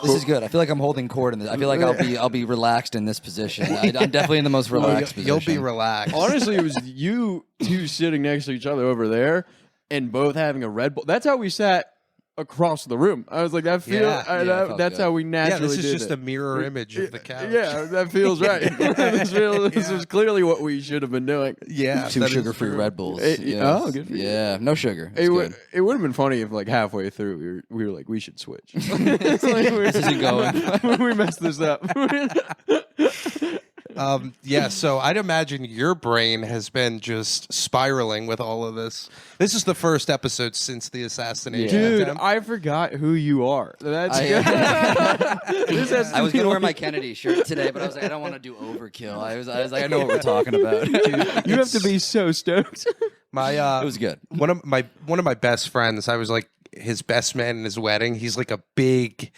This is good. I feel like I'm holding court in this. I feel like I'll be relaxed in this position. I'm definitely in the most relaxed position. You'll be relaxed. Honestly, it was you two sitting next to each other over there and both having a Red Bull. That's how we sat across the room. I was like, that feels. That's how we naturally. This is just a mirror image of the couch. Yeah, that feels right. This is clearly what we should have been doing. Yeah, 2 sugar-free Red Bulls. Oh, good for you. Yeah, no sugar. It would have been funny if, like, halfway through we were like, we should switch. This isn't going. We messed this up. So I'd imagine your brain has been just spiraling with all of this. This is the first episode since the assassination. Dude, attempt. I forgot who you are. That's I was gonna wear my Kennedy shirt today, but I was like, I don't want to do overkill. I was like, I know what we're talking about. Dude, you have to be so stoked. it was good. One of my best friends. I was like his best man in his wedding. He's like a big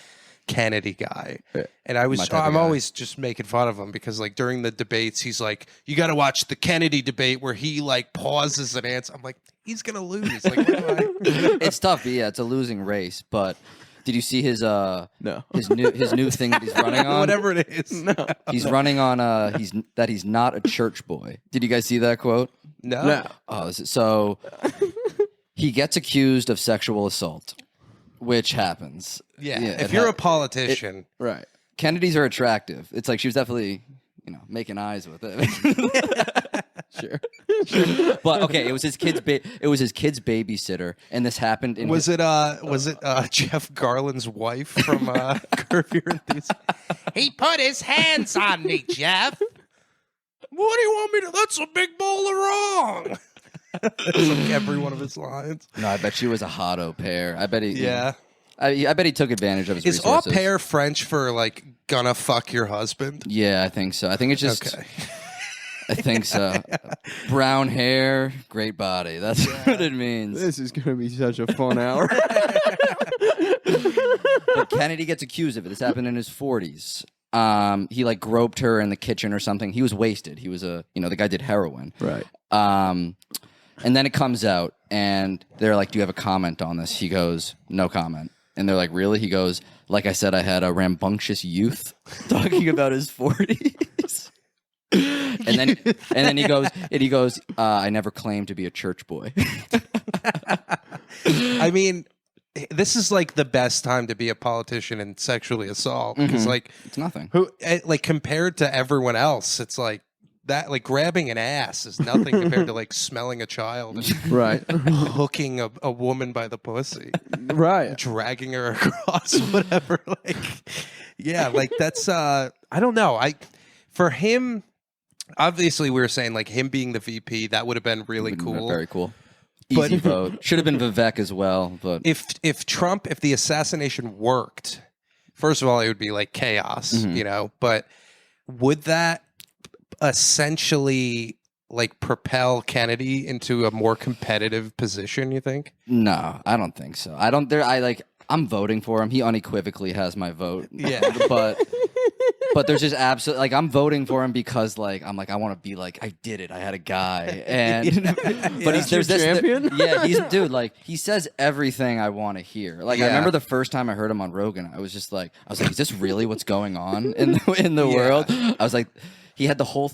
Kennedy guy, and I'm always just making fun of him because like during the debates he's like, you got to watch the Kennedy debate where he like pauses and answers. I'm like, he's gonna lose. Like, what do I... It's tough. Yeah, it's a losing race. But did you see his no his new thing that he's running on? Whatever it is. No. He's running on he's not a church boy. Did you guys see that quote? No. Oh, so he gets accused of sexual assault, which happens. Yeah, if you're a politician. Right. Kennedys are attractive. It's like she was definitely, making eyes with it. Sure. But okay, it was his kid's babysitter, and this happened in Was it Jeff Garland's wife from Curb Your Enthusiasm? He put his hands on me, Jeff. What do you want me to? That's a big bowl of wrong. That's like every one of his lines. No, I bet she was a hot au pair. I bet he. Yeah. I bet he took advantage of his Is resources. au pair French for like gonna fuck your husband? Yeah, I think so. I think it's just. Okay. I think so. Brown hair, great body. That's what it means. This is going to be such a fun hour. But Kennedy gets accused of it. This happened in his 40s. He like groped her in the kitchen or something. He was wasted. He was the guy did heroin. Right. And then it comes out and they're like, do you have a comment on this? He goes, no comment. And they're like, really? He goes, like I said, I had a rambunctious youth, talking about his 40s. And then he goes, I never claimed to be a church boy. I mean, this is like the best time to be a politician and sexually assault because like it's nothing. Like compared to everyone else, it's like that. Like grabbing an ass is nothing compared to like smelling a child, and Right. hooking a woman by the pussy, Right. dragging her across whatever. Like, yeah, like that's I don't know. For him. Obviously, we were saying like him being the VP, that would have been really cool. Very cool. Easy vote. Should have been Vivek as well. But if the assassination worked, first of all, it would be like chaos, But would that essentially like propel Kennedy into a more competitive position? You think? No, I don't think so. I'm voting for him. He unequivocally has my vote. Yeah, But there's just absolutely like I'm voting for him because like I'm like I want to be like I did it. I had a guy and but there's this champion. He's dude like he says everything I want to hear. Like I remember the first time I heard him on Rogan, I was like is this really what's going on in the world? I was like. He had the whole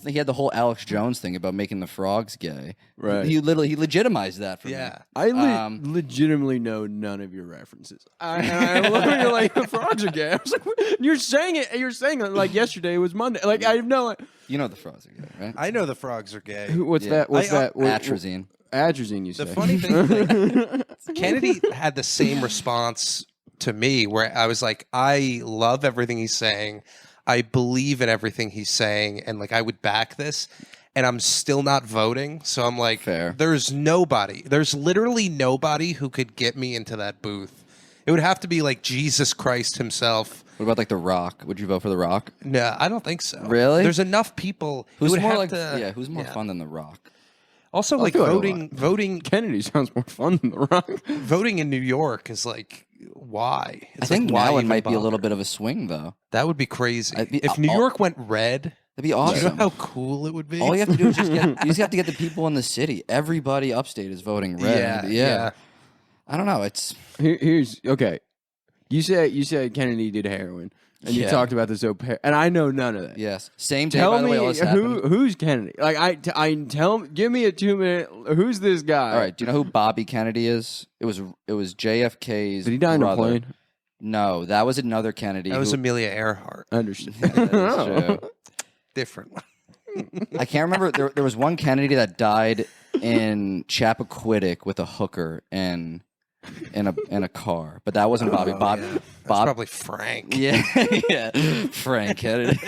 Alex Jones thing about making the frogs gay. Right. He legitimized that for me. I legitimately know none of your references. I'm looking at like the frogs are gay. I was like, you're saying it like yesterday was Monday. Like I have no. You know the frogs are gay, right? I know the frogs are gay. What's that? What's that? Atrazine. Atrazine. You say. The funny thing, like, Kennedy had the same response to me, where I was like, I love everything he's saying. I believe in everything he's saying, and like I would back this, and I'm still not voting. So I'm like, fair. There's literally nobody who could get me into that booth. It would have to be like Jesus Christ himself. What about like The Rock? Would you vote for The Rock? No, I don't think so. Really? There's enough people who would have to. Who's more fun than The Rock? Also, like voting. Kennedy sounds more fun than The Rock. Voting in New York is like. Why? I think now it might be a little bit of a swing, though. That would be crazy. If New York went red, that'd be awesome. Do you know how cool it would be? All you have to do is you just have to get the people in the city. Everybody upstate is voting red. Yeah. I don't know. It's here's okay. You said Kennedy did heroin, and you talked about this and I know none of that. Yes, same day. Tell by the me way, all this happened. who's Kennedy? Like give me a 2-minute. Who's this guy? All right, do you know who Bobby Kennedy is? It was JFK's. Did he die in a plane? No, that was another Kennedy. That was Amelia Earhart. Understood. That is true. Different one. I can't remember. There was one Kennedy that died in Chappaquiddick with a hooker in a car, but that wasn't Bobby. Bob, Yeah. Bob, probably Frank. yeah, yeah, Frank Kennedy.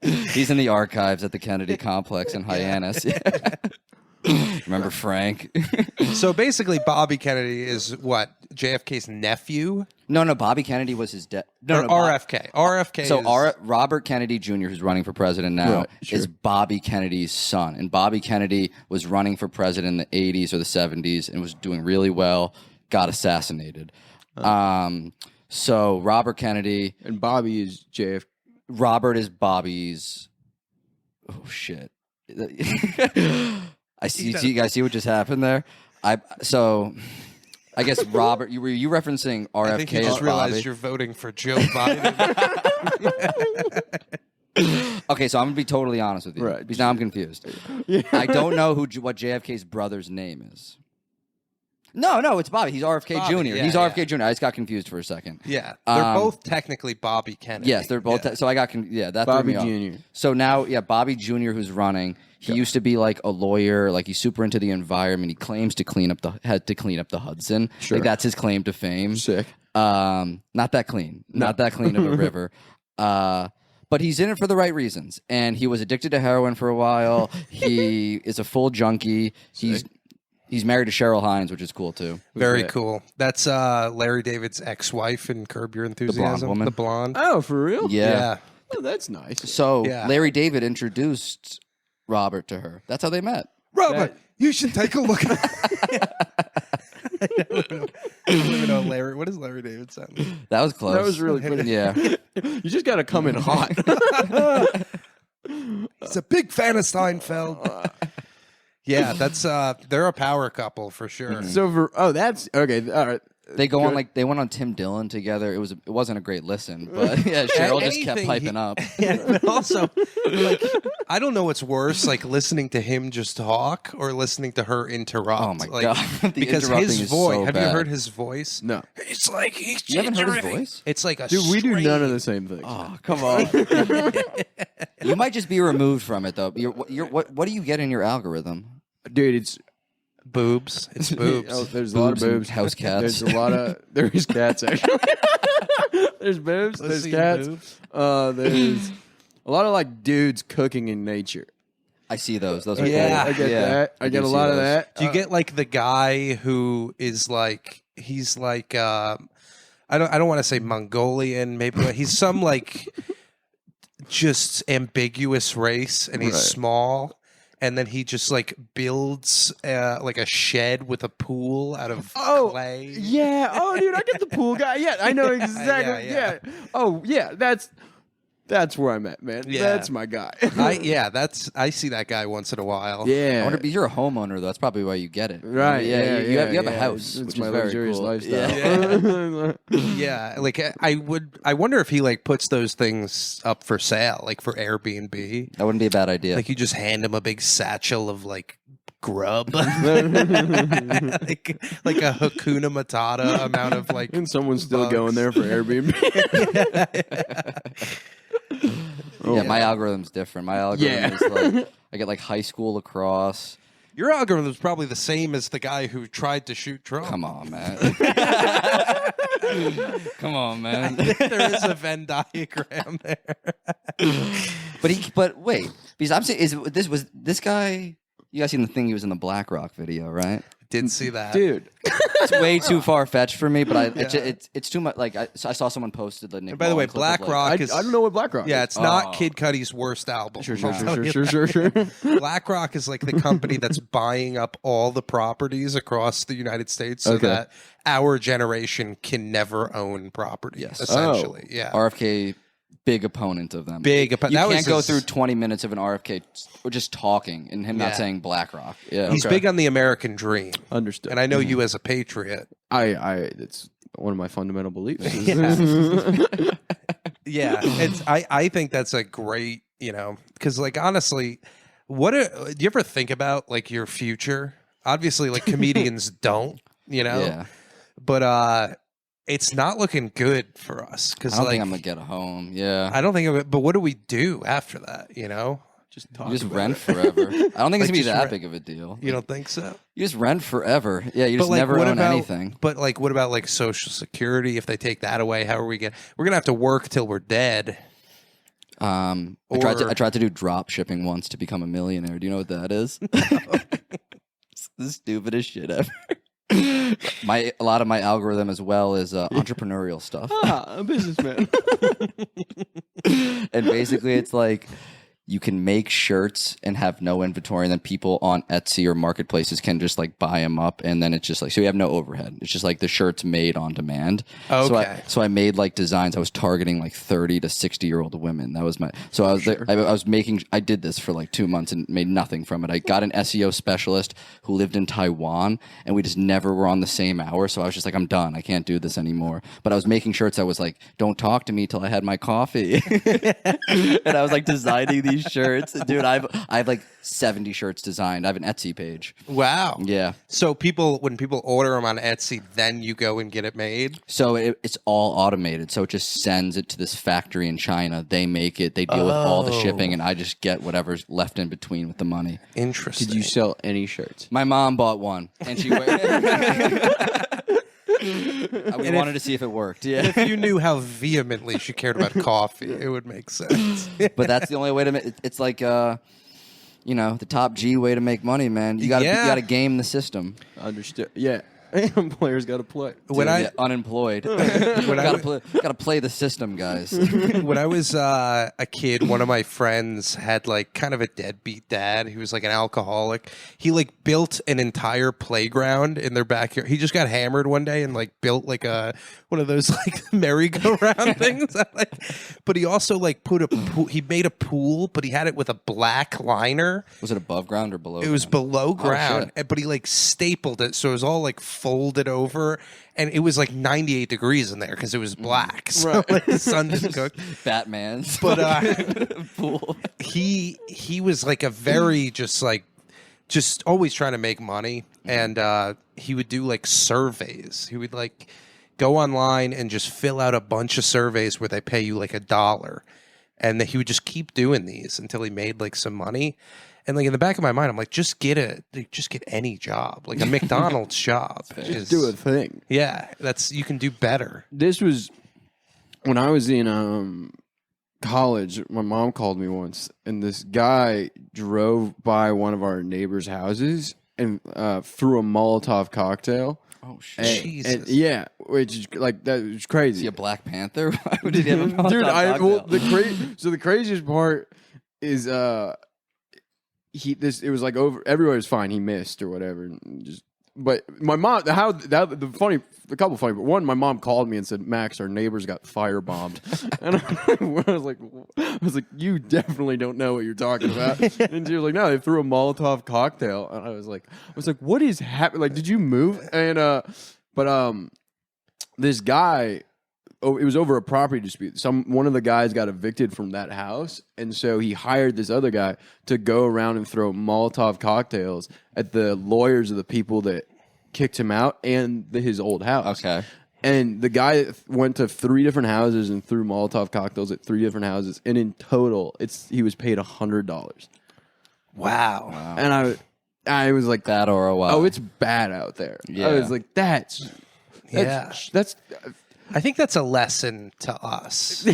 He's in the archives at the Kennedy complex in Hyannis. Remember Frank? So basically, Bobby Kennedy is what, JFK's nephew? No, Bobby Kennedy was his dad. No, RFK. RFK. So is... Robert Kennedy Jr., who's running for president now, is Bobby Kennedy's son. And Bobby Kennedy was running for president in the 80s or the 70s and was doing really well, got assassinated. So Robert Kennedy... And Bobby is JFK. Robert is Bobby's... Oh, shit. You guys see what just happened there? I guess Robert, were you referencing RFK? I think you just realized you're voting for Joe Biden. Okay, so I'm gonna be totally honest with you, right? Because now I'm confused. Yeah. I don't know what JFK's brother's name is. No, it's Bobby. He's RFK Bobby, Jr. yeah, He's RFK Jr. I just got confused for a second. Yeah, they're both technically Bobby Kennedy. Yes, they're both. So I got that Bobby threw me Jr. off. So now, Bobby Jr. who's running. He used to be like a lawyer, like he's super into the environment. He claims to clean up the Hudson. Sure. Like that's his claim to fame. Sick. Not that clean. Not that clean of a river. But he's in it for the right reasons. And he was addicted to heroin for a while. He is a full junkie. He's married to Cheryl Hines, which is cool too. Very cool. That's Larry David's ex-wife in Curb Your Enthusiasm. woman. The blonde. Oh, for real? Yeah. Oh, that's nice. So Yeah. Larry David introduced Robert to her. That's how they met. Robert, you should take a look at I don't even know Larry. What does Larry David sound like? That was close. That was really pretty. Yeah. You just got to come in hot. He's a big fan of Seinfeld. Yeah, that's they're a power couple for sure. So that's okay. All right. They go on they went on Tim Dillon together. It wasn't a great listen, but yeah, Cheryl just kept piping up. Yeah, but also, like, I don't know what's worse, like listening to him just talk or listening to her interrupt. Oh my like, god, the because interrupting his is voice. so Have bad. you heard his voice? No. It's like he's. You haven't heard his voice? It's like a. Dude, we do none of strain. the same things. Oh, come on. You might just be removed from it though. What do you get in your algorithm? Dude, it's Boobs. It's boobs. Oh, there's a lot of and boobs. house cats. There's a lot of there's cats actually. There's boobs. Let's There's see cats. boobs. There's a lot of like dudes cooking in nature. I see those. Those are Yeah. cool. I get that. I get do a see lot of those. that. Do you get like the guy who is like he's like I don't want to say Mongolian maybe, but he's some like just ambiguous race and he's Right. small. And then he just like builds like a shed with a pool out of clay. Yeah. Oh, dude, I get the pool guy. Yeah, I know exactly. Yeah. Oh, yeah. That's where I'm at, man. Yeah. That's my guy. I see that guy once in a while. I yeah. wonder if you're a homeowner though. That's probably why you get it. Right. Yeah. You have a house. It's which my is very luxurious cool. lifestyle. Yeah, like I wonder if he like puts those things up for sale, like for Airbnb. That wouldn't be a bad idea. Like you just hand him a big satchel of like grub, like a Hakuna Matata amount of like. And someone's still bugs. going there for Airbnb. Yeah, my algorithm's different. My algorithm is like I get like high school lacrosse. Your algorithm is probably the same as the guy who tried to shoot Trump. Come on, man. Come on, man. There is a Venn diagram there. But wait, because I'm saying was this guy? You guys seen the thing? He was in the BlackRock video, right? Didn't see that, Dude. It's way too far fetched for me, but it's too much. Like I saw someone posted the Nick. And by the way, Mullen clip of, BlackRock is. I don't know what BlackRock Yeah, is. it's not Kid Cudi's worst album. Sure. BlackRock is like the company that's buying up all the properties across the United States so Okay. that our generation can never own property. Yes. Essentially. Yeah. RFK, big opponent of them. Big You opponent. That can't was go his- through 20 minutes of an RFK just talking and him Yeah. not saying BlackRock. Yeah, He's big on the American dream. Understood. And I know you as a patriot. it's one of my fundamental beliefs. Yeah, I think that's a great, because like honestly, do you ever think about like your future? Obviously, like comedians don't, Yeah. but it's not looking good for us because I don't like think I'm gonna get a home. Yeah. I don't think of it. But what do we do after that? Just You just rent forever. I don't think it's gonna be that big of a deal. You don't think so? You just rent forever. Yeah, you just like, never what own about- anything. But like, what about like Social Security? If they take that away, how are we we're gonna have to work till we're dead. I tried to do drop shipping once to become a millionaire. Do you know what that is? It's the stupidest shit ever. A lot of my algorithm as well is entrepreneurial stuff. A businessman. And basically it's like you can make shirts and have no inventory, and then people on Etsy or marketplaces can just like buy them up, and then it's just like, so you have no overhead. It's just like the shirt's made on demand. Okay. So I made like designs. I was targeting like 30 to 60-year-old women. That was I did this for like 2 months and made nothing from it. I got an SEO specialist who lived in Taiwan, and we just never were on the same hour. So I was just like, I'm done. I can't do this anymore. But I was making shirts. I was like, don't talk to me till I had my coffee. And I was like designing these shirts. Dude, I have like 70 shirts designed. I have an Etsy page. Wow. Yeah. So when people order them on Etsy, then you go and get it made? So it's all automated. So it just sends it to this factory in China. They make it. They deal with all the shipping, and I just get whatever's left in between with the money. Interesting. Did you sell any shirts? My mom bought one, and she we wanted to see if it worked. Yeah. If you knew how vehemently she cared about coffee, it would make sense. But that's the only way to make it's like the top G way to make money, man. You gotta game the system. Understood. Yeah. And players got to play. When I unemployed, gotta play the system, guys. When I was a kid, one of my friends had like kind of a deadbeat dad. He was like an alcoholic. He like built an entire playground in their backyard. He just got hammered one day and like built like one of those like merry-go-round things. But he also like he made a pool, but he had it with a black liner. Was it above ground or below? It was below ground, shit. but he like stapled it, so it was all like folded over, and it was like 98 degrees in there because it was black. So like, the sun didn't cook. Batman's, but pool. He was like a very just always trying to make money, and he would do like surveys. He would like go online and just fill out a bunch of surveys where they pay you like $1, and he would just keep doing these until he made like some money. And like in the back of my mind, I'm like, just get any job, like a McDonald's job. Just do a thing. Yeah, you can do better. This was when I was in college. My mom called me once, and this guy drove by one of our neighbors' houses and threw a Molotov cocktail. Oh shit! Jesus. And, yeah, which is like that was crazy. Is he a Black Panther? Why would he have a Molotov Dude, cocktail? So the craziest part is it was like over. Everybody was fine. He missed or whatever. But my mom, a couple funny. But one, my mom called me and said, "Max, our neighbors got firebombed," and I was like, "You definitely don't know what you're talking about." And she was like, "No, they threw a Molotov cocktail," and I was like, "What is happening? Like, did you move?" And this guy. Oh, it was over a property dispute. One of the guys got evicted from that house, and so he hired this other guy to go around and throw Molotov cocktails at the lawyers of the people that kicked him out and his old house. Okay. And the guy went to 3 different houses and threw Molotov cocktails at 3 different houses, and in total, he was paid $100. Wow. And I was like, that or a while. oh, it's bad out there. Yeah. I was like, that's I think that's a lesson to us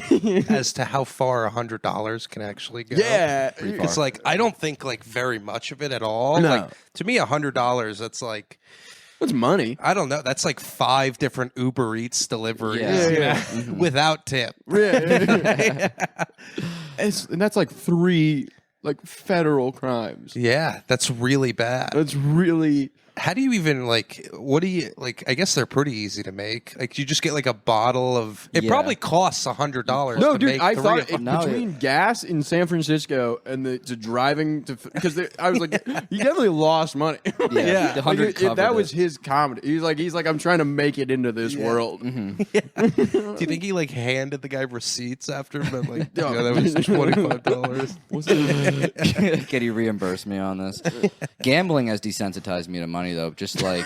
as to how far $100 can actually go. yeah. It's like I don't think like very much of it at all. No. Like to me, $100 that's like It's money. I don't know. That's like 5 different Uber Eats deliveries Yeah. without tip. Yeah. And that's like 3 like federal crimes. Yeah, that's really bad. That's really How do you even like? What do you like? I guess they're pretty easy to make. Like you just get like a bottle of. It probably costs $100. No, to dude, make I three thought of them. between gas in San Francisco and to driving to because I was like, he definitely lost money. Yeah, the 100 covered that it. was his comedy. He's like, I'm trying to make it into this world. Do you think he like handed the guy receipts after? But like, that was $25. Can you reimburse me on this? Gambling has desensitized me to money, though. Just like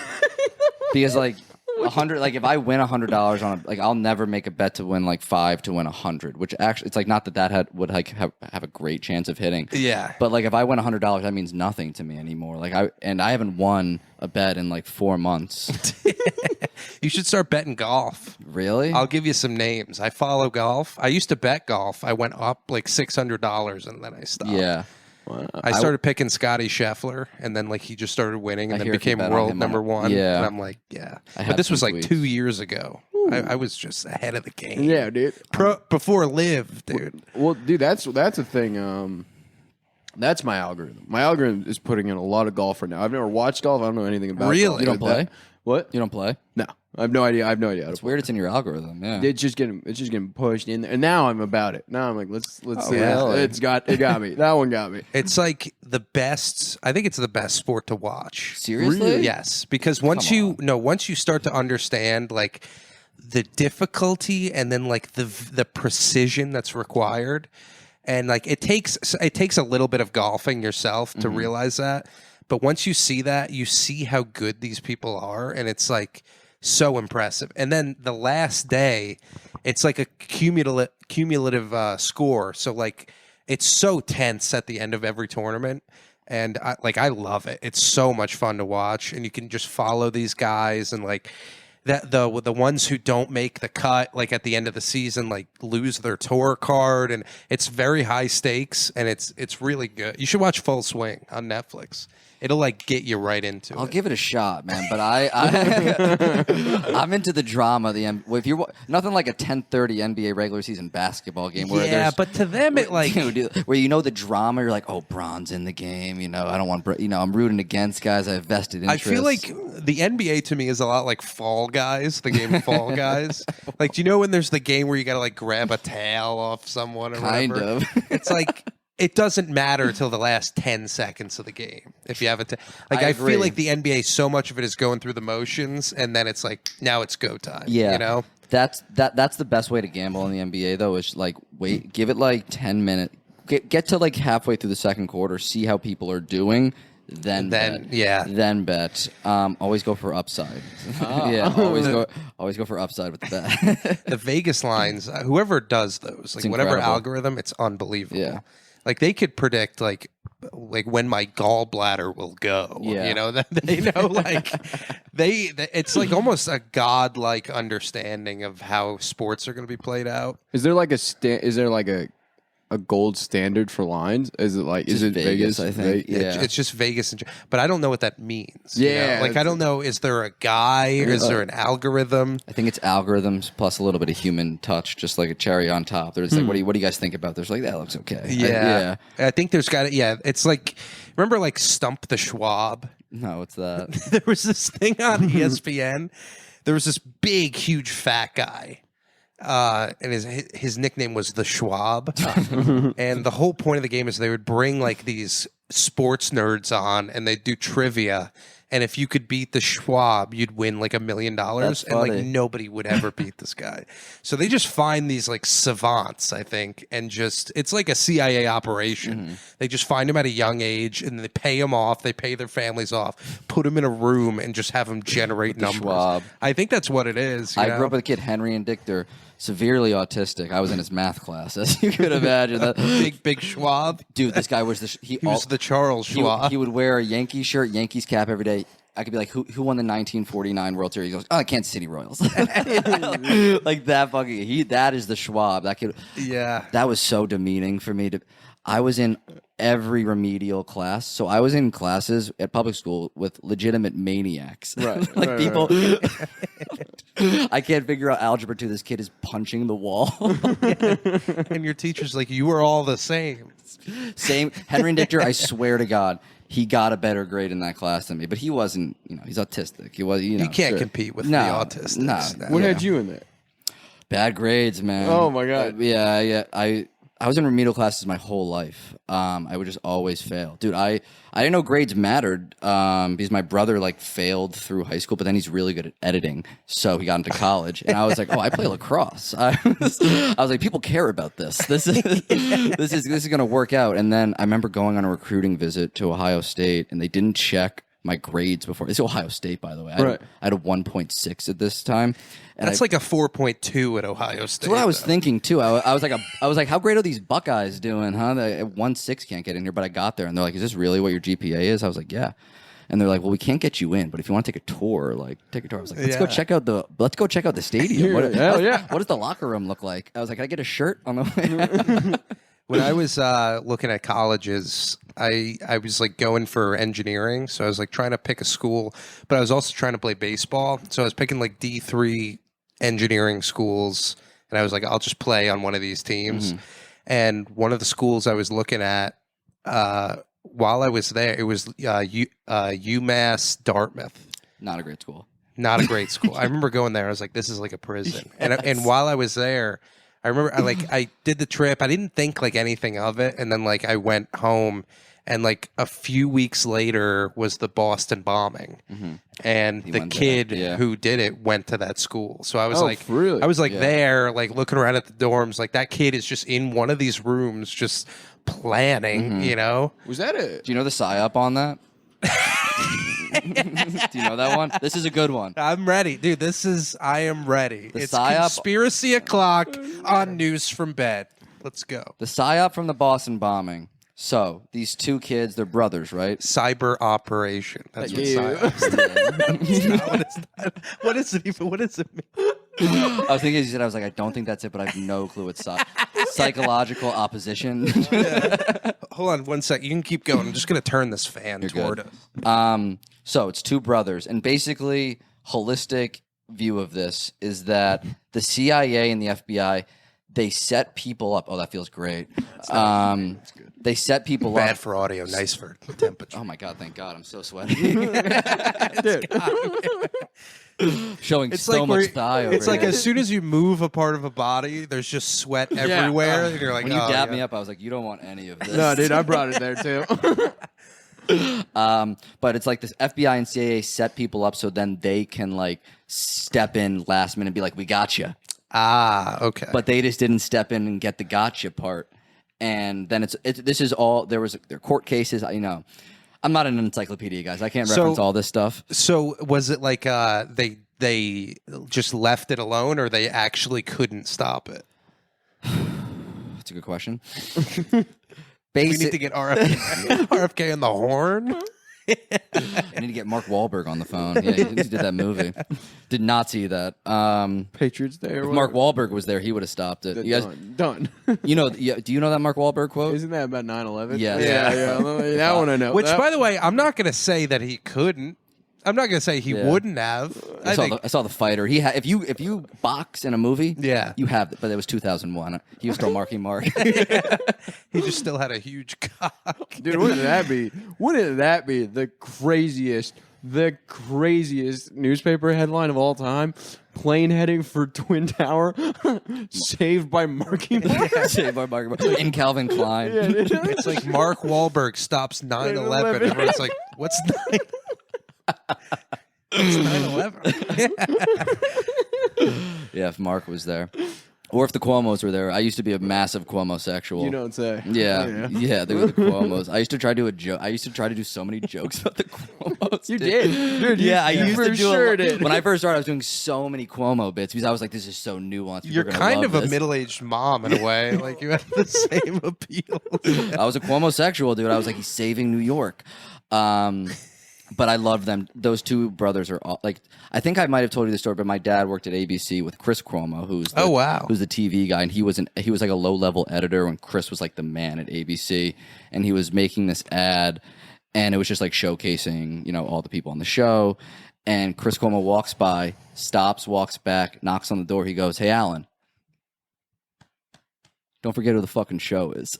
because like 100, like if I win $100 on like I'll never make a bet to win like 5 to win 100, which actually it's like not that would like have a great chance of hitting. Yeah, but like if I win $100, that means nothing to me anymore. Like I haven't won a bet in like 4 months. You should start betting golf. Really? I'll give you some names. I follow golf. I used to bet golf. I went up like $600 and then I stopped. Yeah. I started picking Scotty Scheffler, and then like he just started winning, and then became world number one. Yeah, and I'm like, but this was like 2 years ago. I was just ahead of the game. Yeah, dude. Before Live, dude. Well, dude, that's a thing. That's my algorithm. My algorithm is putting in a lot of golf right now. I've never watched golf. I don't know anything about Really? golf. You don't play? What? You don't play? No, I have no idea. I have no idea. It's weird. It's in your algorithm. Yeah. It's just getting pushed in there. And now I'm about it. Now I'm like, let's see. really? It got me. That one got me. It's like the best. I think it's the best sport to watch. Seriously? Really? Yes, because once you start to understand like the difficulty and then like the precision that's required, and like it takes a little bit of golfing yourself to realize that. But once you see that, you see how good these people are, and it's like so impressive. And then the last day, it's like a cumulative score. So like it's so tense at the end of every tournament, and I love it. It's so much fun to watch, and you can just follow these guys and like. That the ones who don't make the cut, like at the end of the season, like lose their tour card, and it's very high stakes, and it's really good. You should watch Full Swing on Netflix. It'll like get you right into it. I'll give it a shot, man. But I'm into the drama. If you're nothing like a 10:30 NBA regular season basketball game where but to them it like where you know the drama. You're like, oh, Bron's in the game. You know, I don't want. I'm rooting against guys. I have vested interest. I feel like the NBA to me is a lot like Fall Guys, the game Fall Guys. Like, do you know when there's the game where you got to like grab a towel off someone or kind whatever? of. It's like. It doesn't matter till the last 10 seconds of the game. If you have it, I feel like the NBA, so much of it is going through the motions, and then it's like now it's go time. Yeah, you know that's the best way to gamble in the NBA though. Is like give it like 10 minutes, get to like halfway through the second quarter, see how people are doing. Then bet. Always go for upside. Yeah, always go for upside with the bet. The Vegas lines, whoever does those, like whatever algorithm, it's unbelievable. Yeah. Like they could predict like when my gallbladder will go. Yeah. You know, they know like it's like almost a godlike understanding of how sports are going to be played out. Is there like a gold standard for lines? Is it like is it Vegas? I think. Yeah. It's just Vegas, but I don't know what that means. Yeah, you know? Like I don't know. Is there a guy? Is there an algorithm? I think it's algorithms plus a little bit of human touch, just like a cherry on top. There's like, what do you guys think about this? Like that looks okay. Yeah, I think there's got to. Yeah, it's like remember like Stump the Schwab. No, what's that? There was this thing on ESPN. There was this big, huge, fat guy. And his nickname was the Schwab. And the whole point of the game is they would bring like these sports nerds on and they'd do trivia. And if you could beat the Schwab, you'd win like $1 million. And like nobody would ever beat this guy. So they just find these like savants, I think, and just it's like a CIA operation. Mm-hmm. They just find them at a young age and they pay them off. They pay their families off, put them in a room and just have them generate numbers. Schwab. I think that's what it is. I grew up with a kid, Henry and Dick. They're severely autistic. I was in his math class, as you could imagine. That big Schwab, dude. This guy was he was the Charles Schwab. He would wear a Yankee shirt, Yankees cap every day. I could be like, who won the 1949 World Series? He goes, oh, Kansas City Royals. Like that fucking. That is the Schwab. That kid. Yeah. That was so demeaning for me. I was in every remedial class. So I was in classes at public school with legitimate maniacs. Right. People. I can't figure out algebra 2. This kid is punching the wall. And your teacher's like, you were all the same. Same. Henry and Dichter, I swear to God. he got a better grade in that class than me, but he wasn't. He's autistic. He was. You can't compete with the autistics. No. What had you in that? Bad grades, man. Oh my God. Yeah. I was in remedial classes my whole life. I would just always fail, dude. I didn't know grades mattered because my brother like failed through high school, but then he's really good at editing, so he got into college. And I was like, oh, I play lacrosse. I was like, people care about this. This is gonna work out. And then I remember going on a recruiting visit to Ohio State, and they didn't check my grades before. It's Ohio State, by the way. I had a 1.6 at this time. And that's like a 4.2 at Ohio State. That's what I was thinking too. I was like, how great are these Buckeyes doing, huh? They 1.6 can't get in here, but I got there, and they're like, is this really what your GPA is? I was like, yeah. And they're like, well, we can't get you in, but if you want to take a tour, take a tour. I was like, let's go check out the stadium. What does the locker room look like? I was like, can I get a shirt on the way? When I was looking at colleges, I was like going for engineering, so I was like trying to pick a school, but I was also trying to play baseball, so I was picking like D3 engineering schools, and I was like, I'll just play on one of these teams. And one of the schools I was looking at while I was there, it was UMass Dartmouth. Not a great school. Not a great school. I remember going there. I was like, this is like a prison. And while I was there, I remember I did the trip. I didn't think like anything of it, and then like I went home, and like a few weeks later was the Boston bombing, and the kid who did it went to that school. So I was really? I was like there, like looking around at the dorms, like that kid is just in one of these rooms, just planning. Was that it? Do you know the psyop on that? Do you know that one? This is a good one. I'm ready, dude. I am ready. It's psyop. Conspiracy O'Clock on News from Bed. Let's go. The psyop from the Boston bombing. So these two kids, they're brothers, right? Cyber operation. That's what psyop is. What is it even? What does it mean? I was thinking, I was like, I don't think that's it, but I have no clue what psychological opposition. Hold on 1 sec. You can keep going. I'm just going to turn this fan toward us. So it's two brothers, and basically, holistic view of this is that the CIA and the FBI, they set people up. Oh, that feels great. They set people up. Bad for audio, nice for temperature. Oh my God, thank God, I'm so sweaty. Showing so much thigh over It's like here. as soon as you move a part of a body, there's just sweat everywhere. And you're like, when you dap me up, I was like, you don't want any of this. No, dude, I brought it there too. But it's like this FBI and CIA set people up so then they can like step in last minute and be like, we got you. Okay. But they just didn't step in and get the gotcha part. And then this is all, there are court cases, I'm not an encyclopedia, guys. I can't reference all this stuff. So was it like they just left it alone, or they actually couldn't stop it? That's a good question. We need to get RFK on the horn. I need to get Mark Wahlberg on the phone. Yeah, he did that movie. Did not see that. Patriots Day. If Mark Wahlberg was there, he would have stopped it. You guys, done. do you know that Mark Wahlberg quote? Isn't that about 9/11? Yeah. That one I know. Which, by the way, I'm not going to say that he couldn't. I'm not going to say he wouldn't have. I saw the fighter. He if you box in a movie, you have it. But it was 2001. He was still Marky Mark. He just still had a huge cock. Dude, wouldn't that be? Wouldn't that be the craziest newspaper headline of all time? Plane heading for Twin Tower, saved by Marky Mark. Saved by Marky Mark. In Calvin Klein. Yeah, it's like Mark Wahlberg stops 9/11. Everyone's like, what's 9? It's 9/11. Yeah, if Mark was there. Or if the Cuomos were there. I used to be a massive Cuomo sexual. You don't say. Yeah, they were the Cuomos. I used to try to do a joke. I used to try to do so many jokes about the Cuomos. You did. Dude, yeah, I used to do did. When I first started, I was doing so many Cuomo bits because I was like, this is so nuanced. You're kind of a middle-aged mom in a way. Like, you have the same appeal. I was a Cuomo sexual, dude. I was like, he's saving New York. But I love them. Those two brothers are all, like, I think I might have told you the story, but my dad worked at ABC with Chris Cuomo, who's the TV guy, and he was like a low-level editor when Chris was like the man at ABC, and he was making this ad, and it was just like showcasing, all the people on the show, and Chris Cuomo walks by, stops, walks back, knocks on the door. He goes, "Hey, Alan, don't forget who the fucking show is."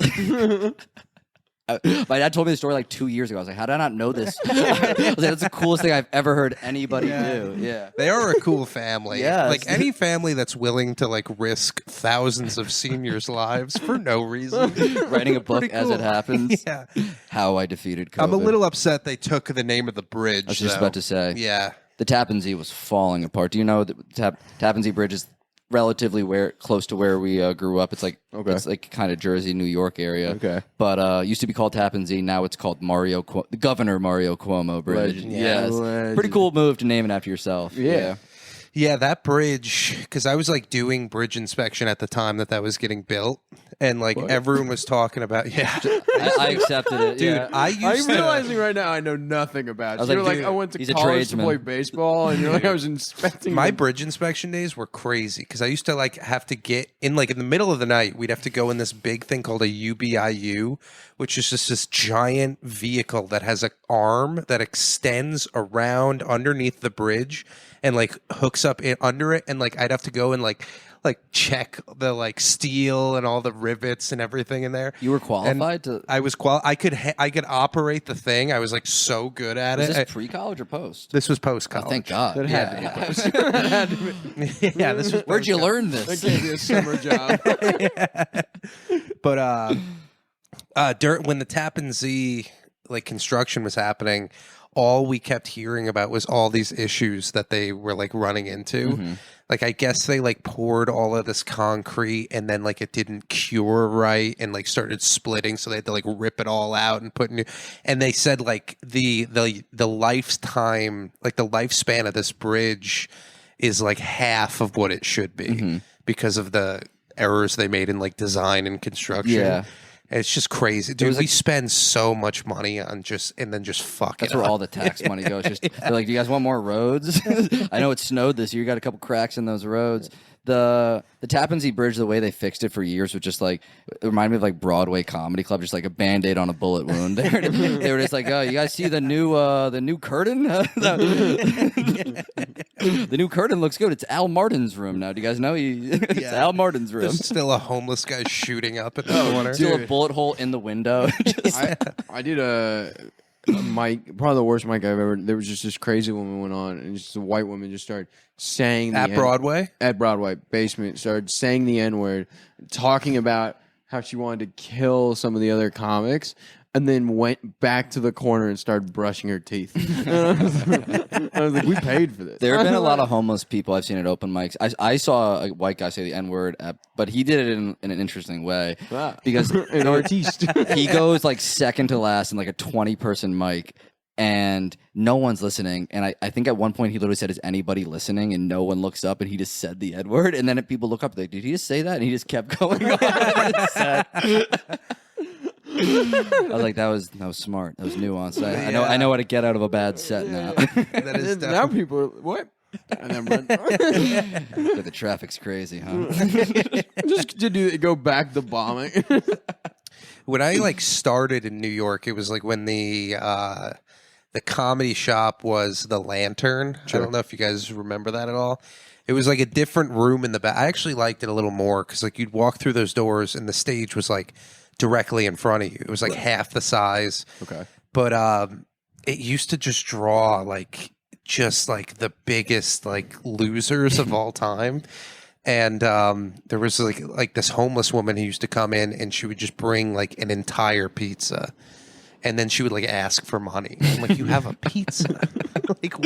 My dad told me the story like 2 years ago. I was like, how did I not know this? I was like, that's the coolest thing I've ever heard anybody do. Yeah. They are a cool family. Yes. Like any family that's willing to like risk thousands of seniors' lives for no reason. Writing a book as it happens. Yeah. How I defeated COVID. I'm a little upset they took the name of the bridge. I was just about to say. Yeah. The Tappan Zee was falling apart. Do you know the Tappan Zee Bridge is relatively close to where we grew up? It's like it's like kind of Jersey, New York area. Okay. But used to be called Tappan Zee. Now it's called the Governor Mario Cuomo Bridge. Legend. Yes. Legend. Pretty cool move to name it after yourself. Yeah. Yeah, that bridge, because I was like doing bridge inspection at the time that was getting built, and like everyone was talking about, I accepted it. Dude, yeah. I'm realizing right now I know nothing about it. I was You're like, like, dude, I went to he's a college to tradesman. play baseball, and you're like, I was inspecting My them. bridge inspection days were crazy because I used to like have to get in like in the middle of the night. We'd have to go in this big thing called a UBIU, which is just this giant vehicle that has an arm that extends around underneath the bridge and like hooks up under it, and like I'd have to go and like check the like steel and all the rivets and everything in there. You were qualified to. I was I could operate the thing. I was like so good at Was it. this pre-college or post? This was post college. Thank God. That had to be close. That had to be- Yeah, this was. Where'd you learn That this? can't be a summer job. But when the Tappan Zee like construction was happening, all we kept hearing about was all these issues that they were like running into. Mm-hmm. Like I guess they like poured all of this concrete and then like it didn't cure right and like started splitting, so they had to like rip it all out and put new. And they said like the lifetime, like the lifespan of this bridge is like half of what it should be because of the errors they made in like design and construction. Yeah. And it's just crazy, dude. was We spend so much money on just fuck That's it where up. all the tax money goes. Just they're like, do you guys want more roads? I know it snowed this year. You got a couple cracks in those roads. The Tappan Zee Bridge, the way they fixed it for years was just like, it reminded me of like Broadway Comedy Club, just like a Band-Aid on a bullet wound. They were just like, oh, you guys see the new curtain? The new curtain looks good. It's Al Martin's room now. Do you guys know it's Al Martin's room? There's still a homeless guy shooting up at the corner. Still a bullet hole in the window. I did a mic, probably the worst mic I've ever. There was just this crazy woman went on, and just a white woman just started saying At Broadway? At Broadway basement, started saying the N-word, talking about how she wanted to kill some of the other comics, and then went back to the corner and started brushing her teeth. I was like, we paid for this. There have been a lot of homeless people I've seen at open mics. I saw a white guy say the N-word, but he did it in an interesting way. Because an artiste. he goes like second to last in like a 20-person mic, and no one's listening. And I think at one point he literally said, is anybody listening? And no one looks up, and he just said the N-word. And then people look up, like, did he just say that? And he just kept going on. I was like, that was smart. That was nuanced. I know how to get out of a bad set now. That is Now people are, what? And then run. But the traffic's crazy, huh? Just to go back to bombing. When I like started in New York, it was like when the comedy shop was the Lantern. I don't know if you guys remember that at all. It was like a different room in the back. I actually liked it a little more because like you'd walk through those doors and the stage was like directly in front of you. It was like half the size. Okay. But it used to just draw like just like the biggest like losers of all time. And there was like this homeless woman who used to come in and she would just bring like an entire pizza. And then she would like ask for money. I'm like, you have a pizza? Like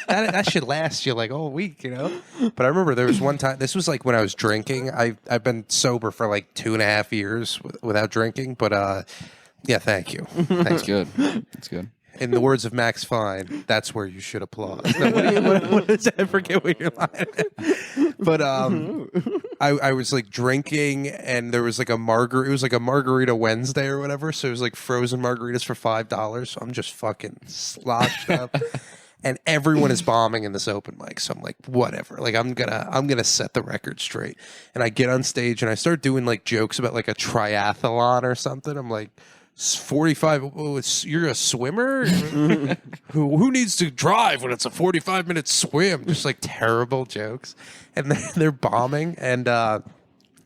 that should last you like all week, you know? But I remember there was one time, this was like when I was drinking. I've been sober for like 2.5 years without drinking. But yeah, thank you. That's good. That's good. In the words of Max Fine, that's where you should applaud. What is that? I forget what you're lying. But I was like drinking, and there was like a margarita. It was like a margarita Wednesday or whatever. So it was like frozen margaritas for $5. So I'm just fucking sloshed up, and everyone is bombing in this open mic. So I'm like, whatever. Like I'm gonna set the record straight. And I get on stage and I start doing like jokes about like a triathlon or something. I'm like, 45. Oh, you're a swimmer. who needs to drive when it's a 45-minute swim? Just like terrible jokes, and they're bombing. And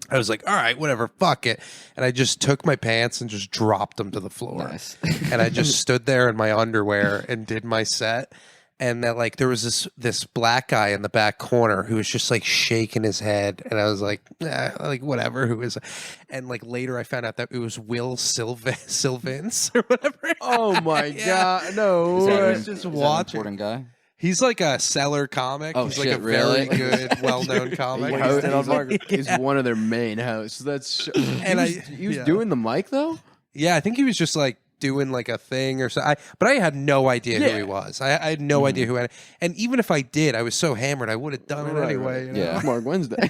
I was like, all right, whatever, fuck it. And I just took my pants and just dropped them to the floor. Nice. And I just stood there in my underwear and did my set. And then like there was this black guy in the back corner who was just like shaking his head, and I was like, like whatever. Who is? And like later I found out that it was Will Sylvans or whatever. Oh my god, no! Is just that watching. an important guy? He's like a seller comic. Oh, He's shit, like a really? very good, well-known comic. He's one of their main hosts. That's And he was doing the mic though. Yeah, I think he was just like doing like a thing or something. But I had no idea who he was. I had no idea who. And even if I did, I was so hammered, I would have done it anyway. You know? Yeah. Mark Wednesday.